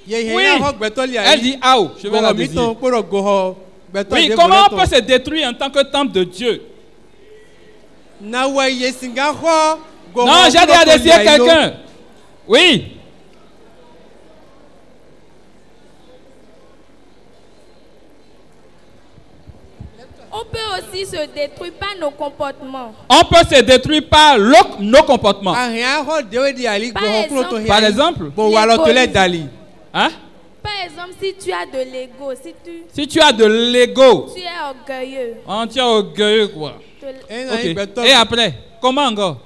Oui, elle dit ah, je vais la désigner. Oui, comment on peut se détruire en tant que temple de Dieu? Non, j'ai déjà désigné quelqu'un. Oui. On peut aussi se détruire par nos comportements. On peut se détruire par nos comportements. Par exemple, hein? Par exemple, si tu as de l'ego, si tu as de l'ego, tu es orgueilleux. Tu es orgueilleux quoi. Okay. Et après, comment encore?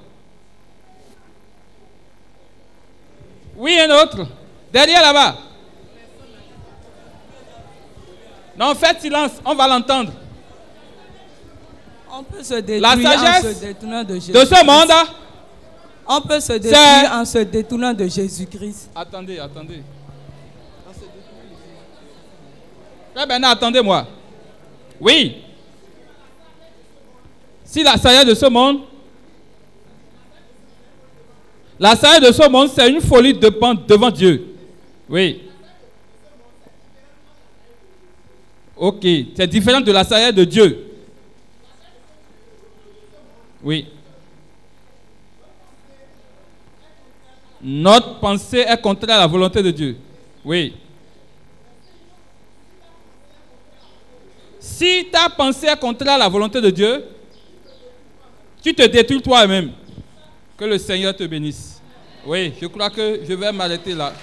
Oui, un autre. Derrière là-bas. Non, faites silence, on va l'entendre. On peut se détruire en se détournant de Jésus. De ce monde. On peut se détruire en se détournant de Jésus-Christ. Attendez. Très bien, attendez-moi. Oui. Si la sagesse de ce monde, c'est une folie devant Dieu. Oui. Ok, c'est différent de la sagesse de Dieu. Oui. Notre pensée est contraire à la volonté de Dieu. Oui. Si ta pensée est contraire à la volonté de Dieu, tu te détruis toi-même. Que le Seigneur te bénisse. Oui, je crois que je vais m'arrêter là.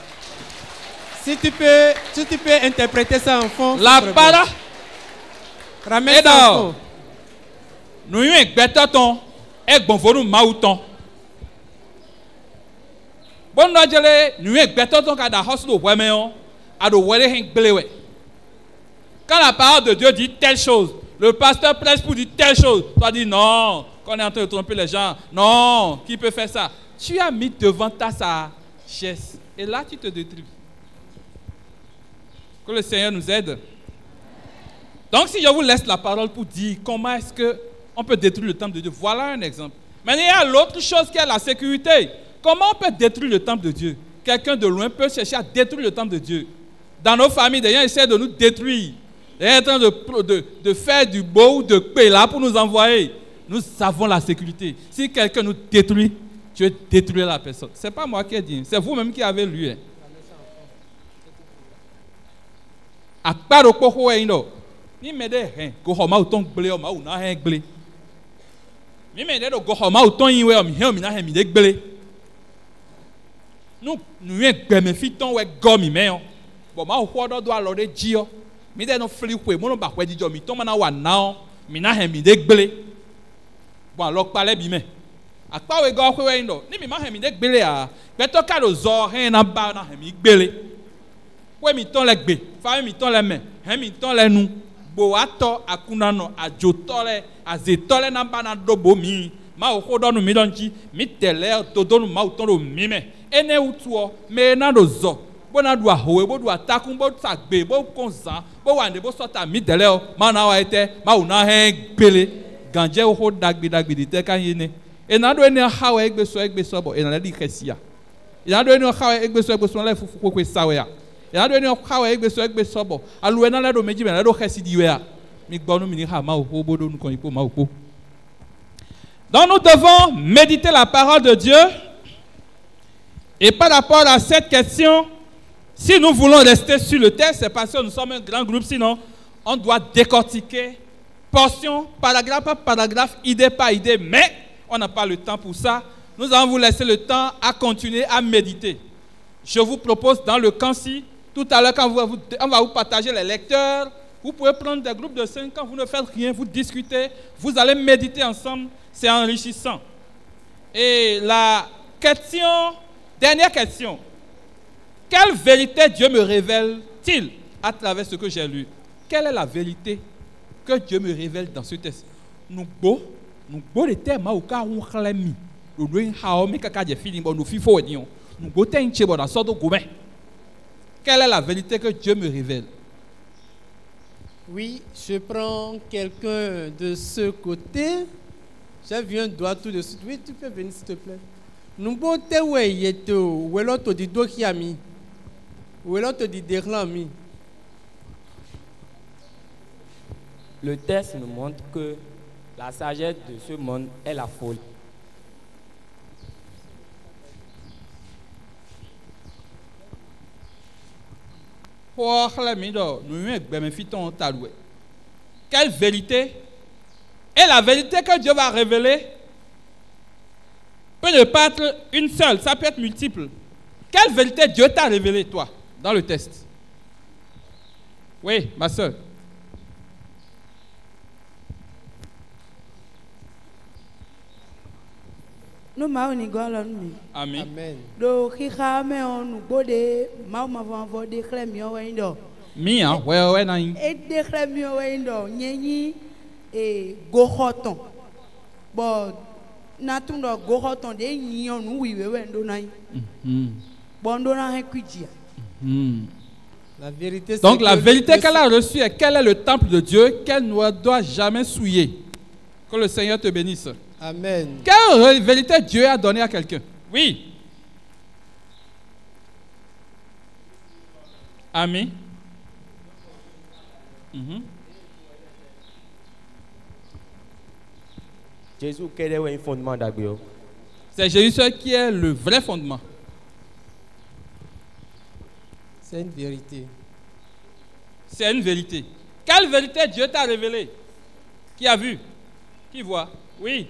Si tu peux interpréter ça en fond. La para. Ramène ça en fond. Nous y ton et bon volu mauton. Bon najele nous y ton kada hoslo wemeo ado wele hen gbelewe. Quand la parole de Dieu dit telle chose, le pasteur prêche pour dire telle chose, toi dis non, qu'on est en train de tromper les gens. Non, qui peut faire ça? Tu as mis devant ta sagesse et là tu te détruis. Que le Seigneur nous aide. Donc si je vous laisse la parole pour dire comment est-ce qu'on peut détruire le temple de Dieu, voilà un exemple. Mais il y a l'autre chose qui est la sécurité. Comment on peut détruire le temple de Dieu? Quelqu'un de loin peut chercher à détruire le temple de Dieu. Dans nos familles, des gens essaient de nous détruire. Ils sont en train de faire du beau ou de paix là pour nous envoyer. Nous avons la sécurité. Si quelqu'un nous détruit, tu veux détruire la personne. Ce n'est pas moi qui ai dit, c'est vous-même qui avez lu. A part au coco et ino. Ni me de rien. Gohoma ou ton blé ou ma ou na rien blé. Ni me de gohoma ou ton iwe ou mi hen mi na hen mi de blé. Nous y gbeme fi ton we gomi me on. Bon ma ou do alo de jio. Mi de no fli kwe mo no ba kwe dijo mi ton ma na wa na mi na hen mi de blé. Bon alors parler bi me. A pa we go kwe ino. Ni mi ma hen mi de blé a. Pe to ka do zo hen na ba na hen mi blé. Ouais, mi ton les gbé, fa mi ton les mains, hein mi ton les nous. Bo ato akunano ajotole azetole na bana dobo mi. Ma o kodo nu mi donji, mi tele to donu ma o ton do mi me. Ene utuo me na do zo. Bo na do ahowe, bo do atakun, bo sa gbe, bo konzan, bo wande bo sota mi tele o. Ma na wa ete, ma o na hen gbele. Ganje o ho dagbi di te kan yene. E na do ene hawe egbe so bo, e na le di kesia. E na do ene hawe egbe so le fufu ko sawe ya. Donc nous devons méditer la parole de Dieu. Et par rapport à cette question, si nous voulons rester sur le texte, c'est parce que nous sommes un grand groupe, sinon on doit décortiquer portion, paragraphe par paragraphe, idée par idée, mais on n'a pas le temps pour ça. Nous allons vous laisser le temps à continuer à méditer. Je vous propose dans le camp-ci, tout à l'heure, quand on va vous partager les lecteurs, vous pouvez prendre des groupes de 5, quand vous ne faites rien, vous discutez, vous allez méditer ensemble, c'est enrichissant. Et la question, dernière question, quelle vérité Dieu me révèle-t-il à travers ce que j'ai lu? Quelle est la vérité que Dieu me révèle dans ce texte? Nous les thèmes au cas où on l'a mis, nous quelle est la vérité que Dieu me révèle? Oui, je prends quelqu'un de ce côté. J'ai vu un doigt tout de suite. Oui, tu peux venir s'il te plaît. Nous pouvons te ou l'autre dit dokiami, ou l'autre dit derlami. Le texte nous montre que la sagesse de ce monde est la folie. Quelle vérité? Et la vérité que Dieu va révéler peut ne pas être une seule, ça peut être multiple. Quelle vérité Dieu t'a révélé, toi, dans le texte? Oui, ma soeur. Amen. Mi hein, ouais naï. Et déclare nyenyi et gohoton. Bon, natum do gohoton de nyon oui wendo naï. Bon dona hekudia. La vérité. Donc la vérité qu'elle a reçue est quel est le temple de Dieu qu'elle ne doit jamais souiller. Que le Seigneur te bénisse. Amen. Quelle vérité Dieu a donnée à quelqu'un? Oui. Amen. Jésus, quel est le fondement d'Agbio? C'est Jésus qui est le vrai fondement. C'est une vérité. C'est une vérité. Quelle vérité Dieu t'a révélée? Qui a vu? Qui voit? Oui.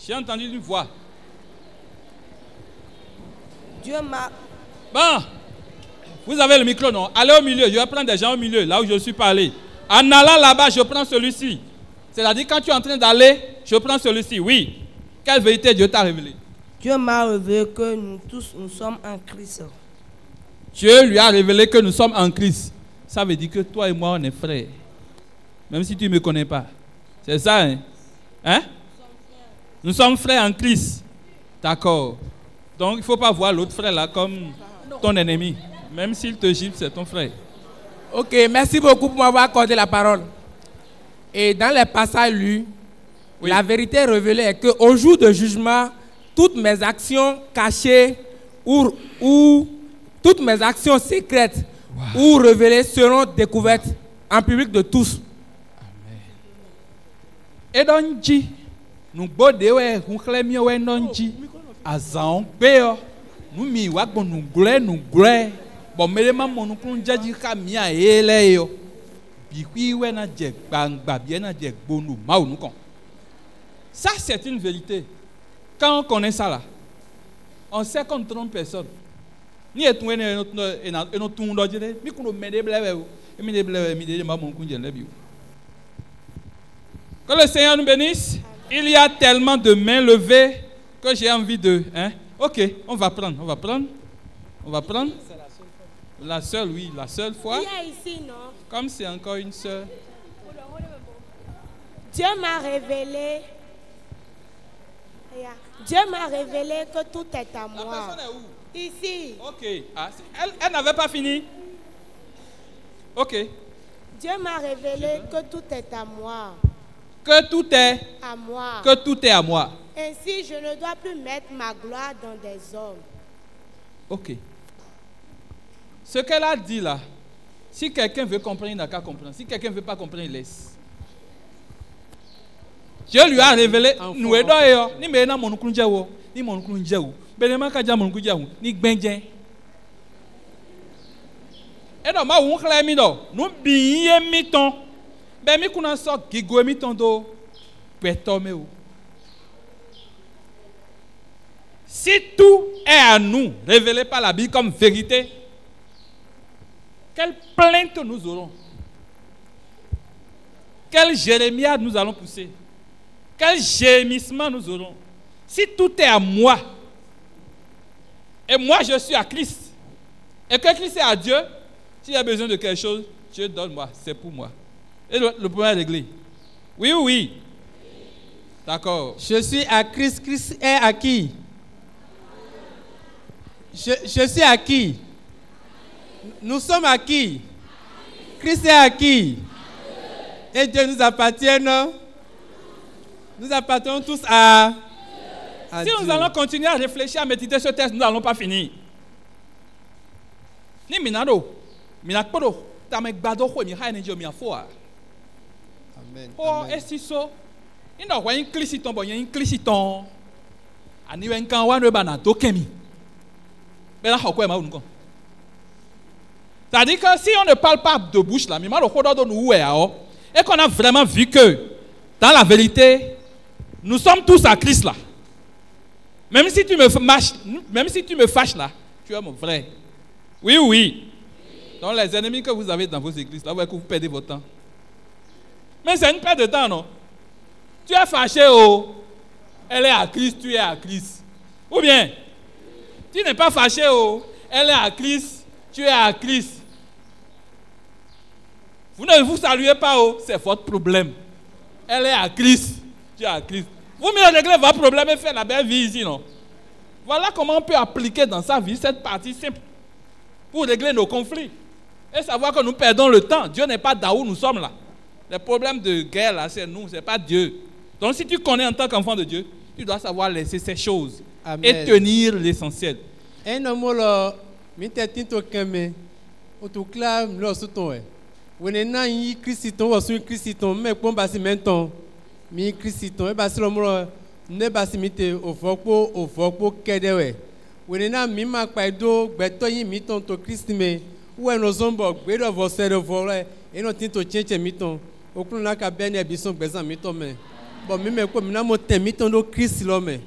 J'ai entendu une voix. Dieu m'a... Bon. Vous avez le micro, non? Allez au milieu. Je vais prendre des gens au milieu, là où je suis parlé. En allant là-bas, je prends celui-ci. C'est-à-dire, quand tu es en train d'aller, je prends celui-ci. Oui. Quelle vérité Dieu t'a révélée? Dieu m'a révélé que nous tous, nous sommes en Christ. Dieu lui a révélé que nous sommes en Christ. Ça veut dire que toi et moi, on est frères. Même si tu ne me connais pas. C'est ça, hein? Hein? Nous sommes frères en Christ. D'accord. Donc, il ne faut pas voir l'autre frère là comme ton ennemi. Même s'il te gifle, c'est ton frère. Ok, merci beaucoup pour m'avoir accordé la parole. Et dans les passages lus, oui, la vérité révélée est qu'au jour de jugement, toutes mes actions cachées ou toutes mes actions secrètes ou révélées seront découvertes en public de tous. Amen. Et donc, nous bodéwe, nous clémions, nous azan béo, nous mi wagbo nous glé. Bon, mais les mamans nous clons déjà dit kamia ele yo. Bikui we na je bangba bien na je bonu maou nous kon. Ça c'est une vérité. Quand on connaît ça là, on sait qu'on ne trompe personne. Ni et tout et notre tout monde dire, mi qu'on met des blèves et mi des blèves mi des mamans qu'on dit le bio. Que le Seigneur nous bénisse. Il y a tellement de mains levées que j'ai envie de, hein? Ok, on va prendre. La seule, oui, la seule fois. Il y a ici, non? Comme c'est encore une seule. Dieu m'a révélé. Dieu m'a révélé que tout est à moi. La personne est où? Ici. Ok. Ah, elle n'avait pas fini. Ok. Dieu m'a révélé que tout est à moi. Que tout est à moi. Que tout est à moi. Ainsi, je ne dois plus mettre ma gloire dans des hommes. Ok. Ce qu'elle a dit là, si quelqu'un veut comprendre, il n'a qu'à comprendre. Si quelqu'un ne veut pas comprendre, il laisse. Dieu lui a révélé, nous aidons, ni maintenant mon kunjawo, ni mon kunjawo, benema kaja mon kunjawo, ni benjen. Et donc, ma on clame do, nous bien miton, ben mi kuna so gigo miton do, petomeo. Si tout est à nous, révélé par la Bible comme vérité, quelle plainte nous aurons? Quel jérémiade nous allons pousser? Quel gémissement nous aurons? Si tout est à moi, et moi je suis à Christ, et que Christ est à Dieu, s'il y a besoin de quelque chose, Dieu donne-moi, c'est pour moi. Et le problème est réglé. Oui ou oui? D'accord. Je suis à Christ, Christ est à qui? Je suis à qui? Nous sommes à qui? Christ est à qui? Et Dieu nous appartient, non? Nous appartenons tous à si Dieu. Nous allons continuer à réfléchir, à méditer ce texte, nous n'allons pas finir. Ni minado, minakpodo, tamek bado ho mi haine jo mi afoa. Amen. Oh, esiso. Ina wa in klisiton bo yin klisiton. Ani wen kan wa no ba na to kemi. Bela ho ko e ma unko. C'est-à-dire que si on ne parle pas de bouche là, et qu'on a vraiment vu que dans la vérité, nous sommes tous à Christ là. Même si tu me fâches là, tu es mon frère. Oui ou oui? Donc les ennemis que vous avez dans vos églises là, vous voyez que vous perdez votre temps. Mais c'est une perte de temps, non? Tu es fâché, oh, elle est à Christ, tu es à Christ. Ou bien, tu n'es pas fâché, oh, elle est à Christ, tu es à Christ. Vous ne vous saluez pas, oh, c'est votre problème. Elle est à Christ, tu es à Christ. Vous mieux régler votre problème et faire la belle vie ici, non? Voilà comment on peut appliquer dans sa vie cette partie simple pour régler nos conflits et savoir que nous perdons le temps. Dieu n'est pas là où nous sommes là. Les problèmes de guerre là, c'est nous, c'est pas Dieu. Donc si tu connais en tant qu'enfant de Dieu, tu dois savoir laisser ces choses. Amen. Et tenir l'essentiel. Un homme là, mintetinto keme, otukla lo suton. Wenena yi Christon wa su Christon me pon basi menton. Mi Christon e basi lo mo ne basi mite ofokpo kedewe. wenena mima kpaido gbeto yin miton to Christ me we no zombo gbedo vo sere vole eno tinto chenche miton okunu na ka bene bison gbezan miton me bo mi me ko mi na mo ten miton do Christ lo me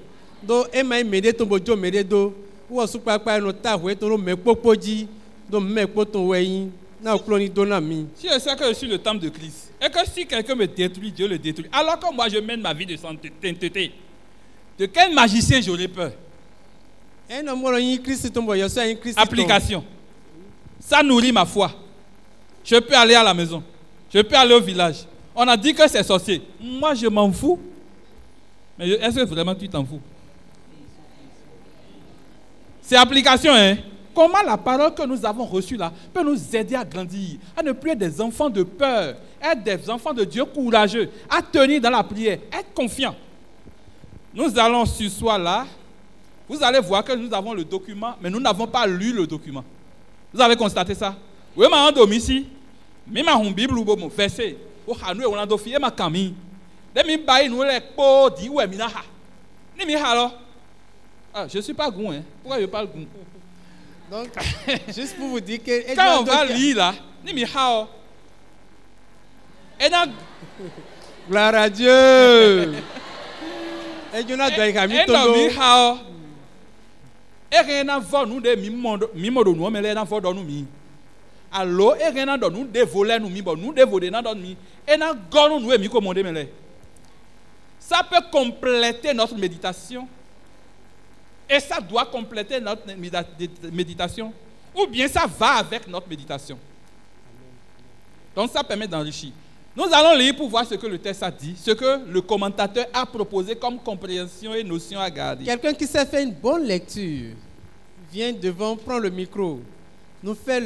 do e mai mede to bojo mede do wo su papa no ta hwe to no me popoji do me poton weyin na okloni do na mi. Si je sais que je suis le temple de Christ et que si quelqu'un me détruit, Dieu le détruit. Alors que moi je mène ma vie de sainteté, de quel magicien j'aurais peur? Application. Ça nourrit ma foi. Je peux aller à la maison. Je peux aller au village. On a dit que c'est sorcier. Moi, je m'en fous. Mais est-ce que vraiment tu t'en fous? C'est application, hein? Comment la parole que nous avons reçue là peut nous aider à grandir, à ne plus être des enfants de peur, être des enfants de Dieu courageux, à tenir dans la prière, être confiants. Nous allons sur soi là. Vous allez voir que nous avons le document, mais nous n'avons pas lu le document. Vous avez constaté ça? Oui, ma ici. Mais ma Bible ou mon verset. Oh, nous on a dofié ma camille. Demi bail nous les po di ou minaha. Ni mi halo. Ah, je suis pas goût, hein. Pourquoi je parle goût? Donc, juste pour vous dire que quand on va lire là, ni mi hao. Et dans gloire à Dieu. Et je n'ai pas mis ton dos. Et rien va nous de mimodo nous mais les enfants dans nous mi. Alors et rien dans nous dévoler nous mi bon nous dévoler dans nous mi. Et na gon nous mi commander mais les. Ça peut compléter notre méditation. Et ça doit compléter notre méditation. Ou bien ça va avec notre méditation. Donc ça permet d'enrichir. Nous allons lire pour voir ce que le texte a dit, ce que le commentateur a proposé comme compréhension et notion à garder. Quelqu'un qui s'est fait une bonne lecture vient devant, prend le micro, nous fait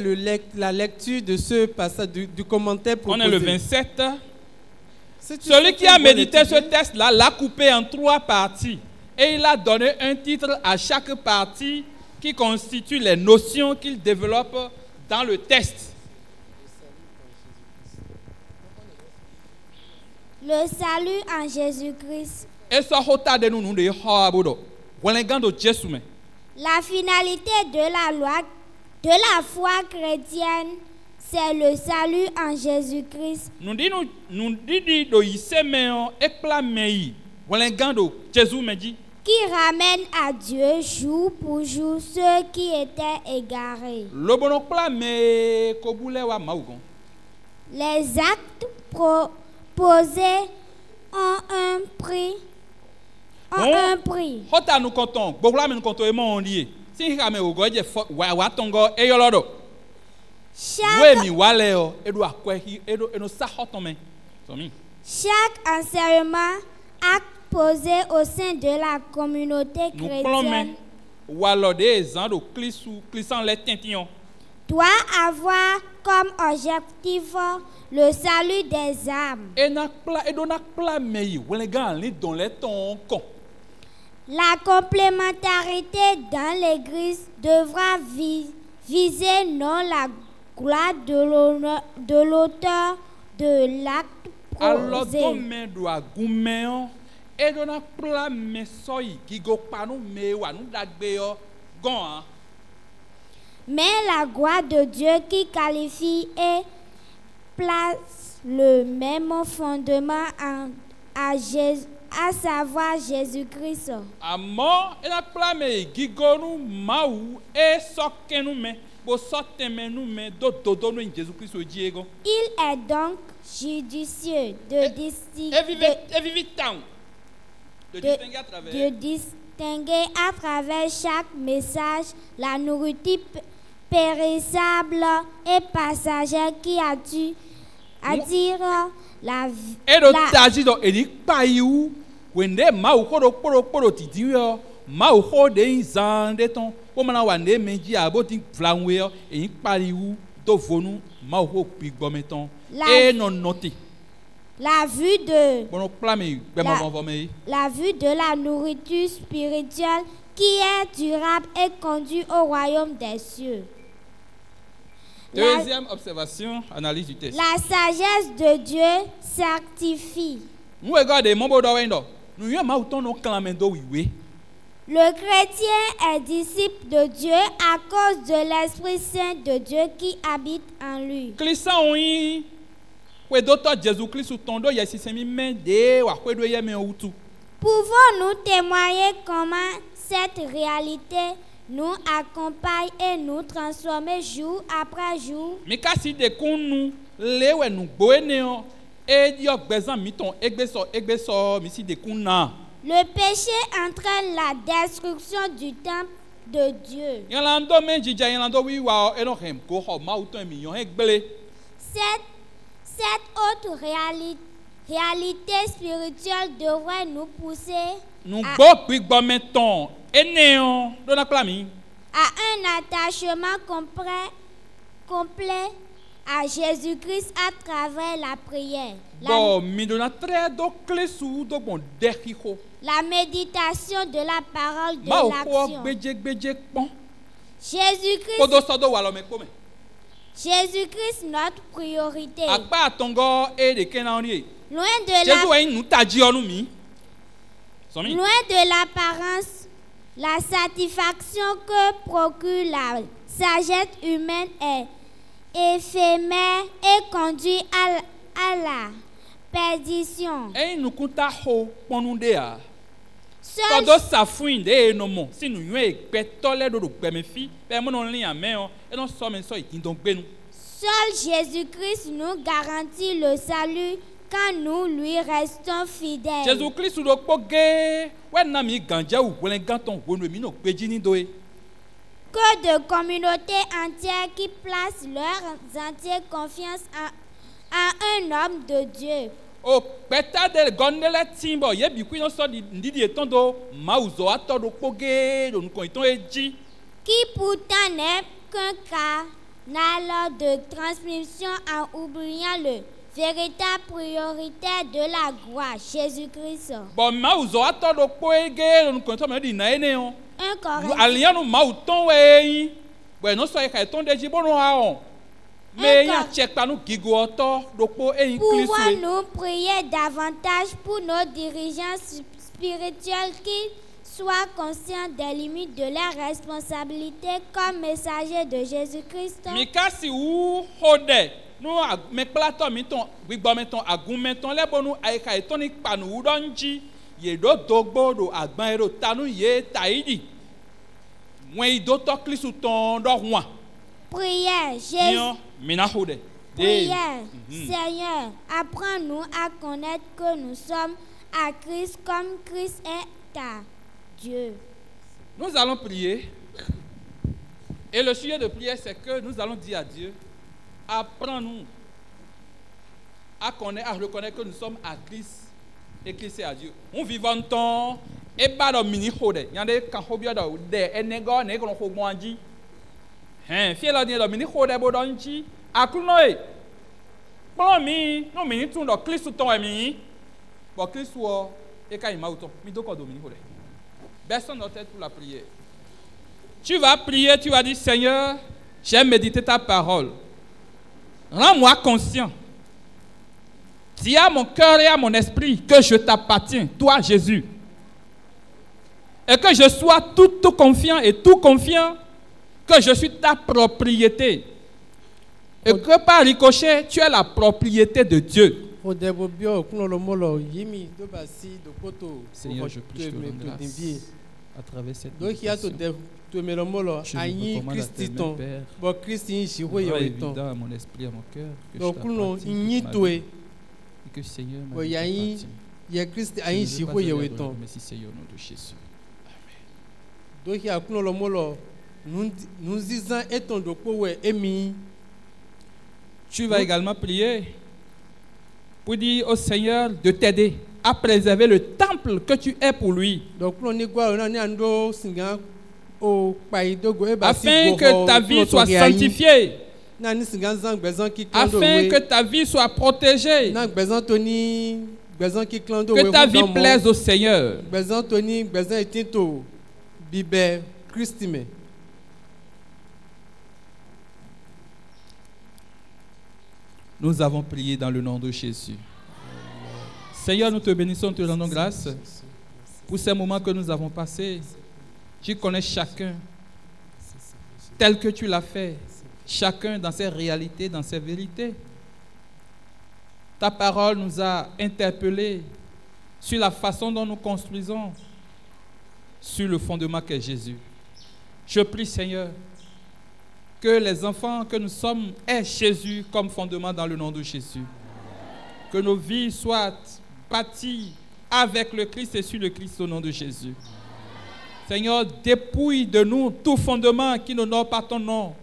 la lecture de ce passage, du commentaire proposé. On est le 27. Celui qui a médité ce texte-là l'a coupé en 3 parties et il a donné un titre à chaque partie qui constitue les notions qu'il développe dans le texte. Le salut en Jésus-Christ. La finalité de la loi, de la foi chrétienne, c'est le salut en Jésus-Christ. Qui ramène à Dieu jour pour jour ceux qui étaient égarés. Les actes posés ont un prix. Chaque enseignement, acte posé au sein de la communauté chrétienne doit avoir comme objectif le salut des âmes. La complémentarité dans l'Église devra viser non la gloire de l'auteur de l'acte posé. Mais la gloire de Dieu qui qualifie et place le même fondement à savoir Jésus-Christ. Il est donc judicieux de distinguer à travers chaque message la nourriture périssable et passagère qui attire la vie. La vue de la nourriture spirituelle qui est durable et conduit au royaume des cieux. Deuxième observation, analyse du texte. La sagesse de Dieu certifie. Le chrétien est disciple de Dieu à cause de l'Esprit Saint de Dieu qui habite en lui. Pouvons-nous témoigner comment cette réalité nous accompagne et nous transforme jour après jour? Le péché entraîne la destruction du temple de Dieu. Cette autre réalité spirituelle devrait nous pousser à un attachement complet à Jésus-Christ à travers la prière. La méditation de la parole de l'action. Jésus-Christ, notre priorité. Loin de l'apparence, la satisfaction que procure la sagesse humaine est éphémère et conduit à la perdition. Seul Jésus-Christ nous garantit le salut quand nous lui restons fidèles. Que de communautés entières qui placent leur entière confiance en un homme de Dieu. Qui pourtant n'est qu'un canal de transmission en oubliant le véritable prioritaire de la gloire, Jésus-Christ. Pouvons-nous prier davantage pour nos dirigeants spirituels qui soient conscients des limites de leurs responsabilités comme messagers de Jésus-Christ? Prière, Jésus. Prière, Seigneur, apprends-nous à connaître que nous sommes à Christ comme Christ est à Dieu. Nous allons prier. Et le sujet de prière, c'est que nous allons dire à Dieu, apprends-nous à connaître, à reconnaître que nous sommes à Christ et Christ est à Dieu. Nous vivons en temps et pas dans mini hode. Il y a des canhobia dans des enego ne qu'on hogmoanji. Fiel à dire dans mini hode bodonji. Akunoe. Bon mi, non mini tout dans Christ tout temps mi. Bon Christ ou et quand il m'a autant. Mi do ko do mini hode. Baisse notre tête pour la prière. Tu vas prier, tu vas dire Seigneur, j'ai médité ta parole. Rends-moi conscient. Dis à mon cœur et à mon esprit que je t'appartiens, toi Jésus. Et que je sois tout confiant et tout confiant que je suis ta propriété. Et que par ricochet, tu es la propriété de Dieu. Seigneur, je prie, je te rends grâce à travers cette méditation. Je me recommande à tes Père. Rends évident à mon esprit, à mon cœur, que je t'appartiens. Et que Seigneur m'appartient. Je ne veux pas de mais si Seigneur, au nom de Jésus. Amen. Tu vas également prier pour dire au Seigneur de t'aider à préserver le temple que tu es pour lui. Afin que ta vie soit sanctifiée. Afin que ta vie soit protégée. Que ta vie plaise au Seigneur. Nous avons prié dans le nom de Jésus. Seigneur, nous te bénissons, te rendons grâce pour ces moments que nous avons passés Tu connais chacun tel que tu l'as fait, chacun dans ses réalités, dans ses vérités. Ta parole nous a interpellés sur la façon dont nous construisons sur le fondement qu'est Jésus. Je prie, Seigneur, que les enfants que nous sommes aient Jésus comme fondement dans le nom de Jésus. Que nos vies soient bâties avec le Christ et sur le Christ au nom de Jésus. Seigneur, dépouille de nous tout fondement qui n'honore pas ton nom,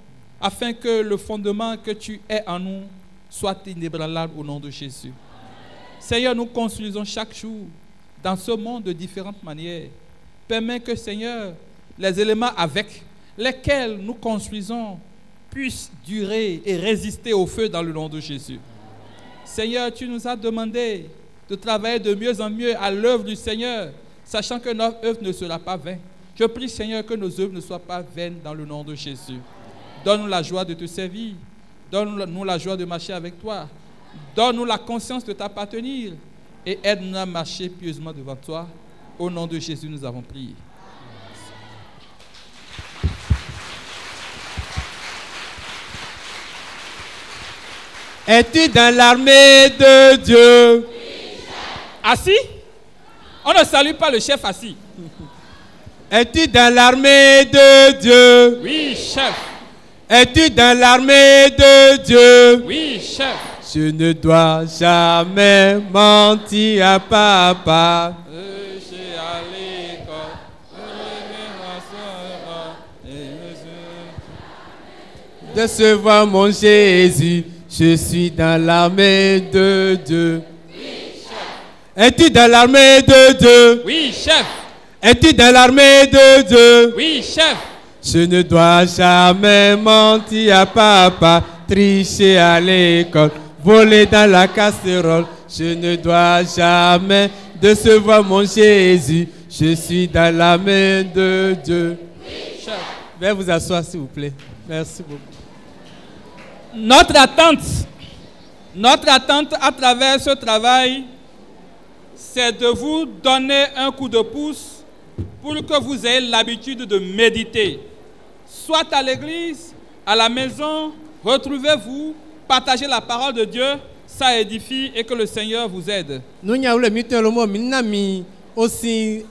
afin que le fondement que tu es en nous soit inébranlable au nom de Jésus. Seigneur, nous construisons chaque jour dans ce monde de différentes manières. Permets que, Seigneur, les éléments avec lesquels nous construisons puissent durer et résister au feu dans le nom de Jésus. Seigneur, tu nous as demandé de travailler de mieux en mieux à l'œuvre du Seigneur, sachant que notre œuvre ne sera pas vaine. Je prie, Seigneur, que nos œuvres ne soient pas vaines dans le nom de Jésus. Donne-nous la joie de te servir. Donne-nous la joie de marcher avec toi. Donne-nous la conscience de t'appartenir et aide-nous à marcher pieusement devant toi. Au nom de Jésus, nous avons prié. Es-tu dans l'armée de Dieu? Assis? On ne salue pas le chef assis. Es-tu dans l'armée de Dieu? Oui, chef. Es-tu dans l'armée de Dieu? Oui, chef. Je ne dois jamais mentir à papa. Décevoir mon Jésus, je suis dans l'armée de Dieu. Es-tu dans l'armée de Dieu? Oui, chef. Es-tu dans l'armée de Dieu? Oui, chef. Je ne dois jamais mentir à papa, tricher à l'école, voler dans la casserole. Je ne dois jamais décevoir mon Jésus. Je suis dans la main de Dieu. Oui, chef. Veuillez vous asseoir, s'il vous plaît. Merci beaucoup. Notre attente à travers ce travail, c'est de vous donner un coup de pouce pour que vous ayez l'habitude de méditer. Soit à l'église, à la maison, retrouvez-vous, partagez la parole de Dieu, ça édifie et que le Seigneur vous aide. Nous avons le mot le mot minami aussi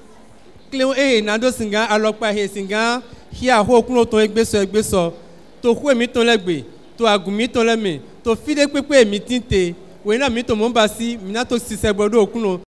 cléo et nando singa alokpa he singa hia ho kuno to egbeso to hu emi to legbe to agumi to leme to fide pepe emi tinte we na mi to mo ba si mi na to sise gbodo okuno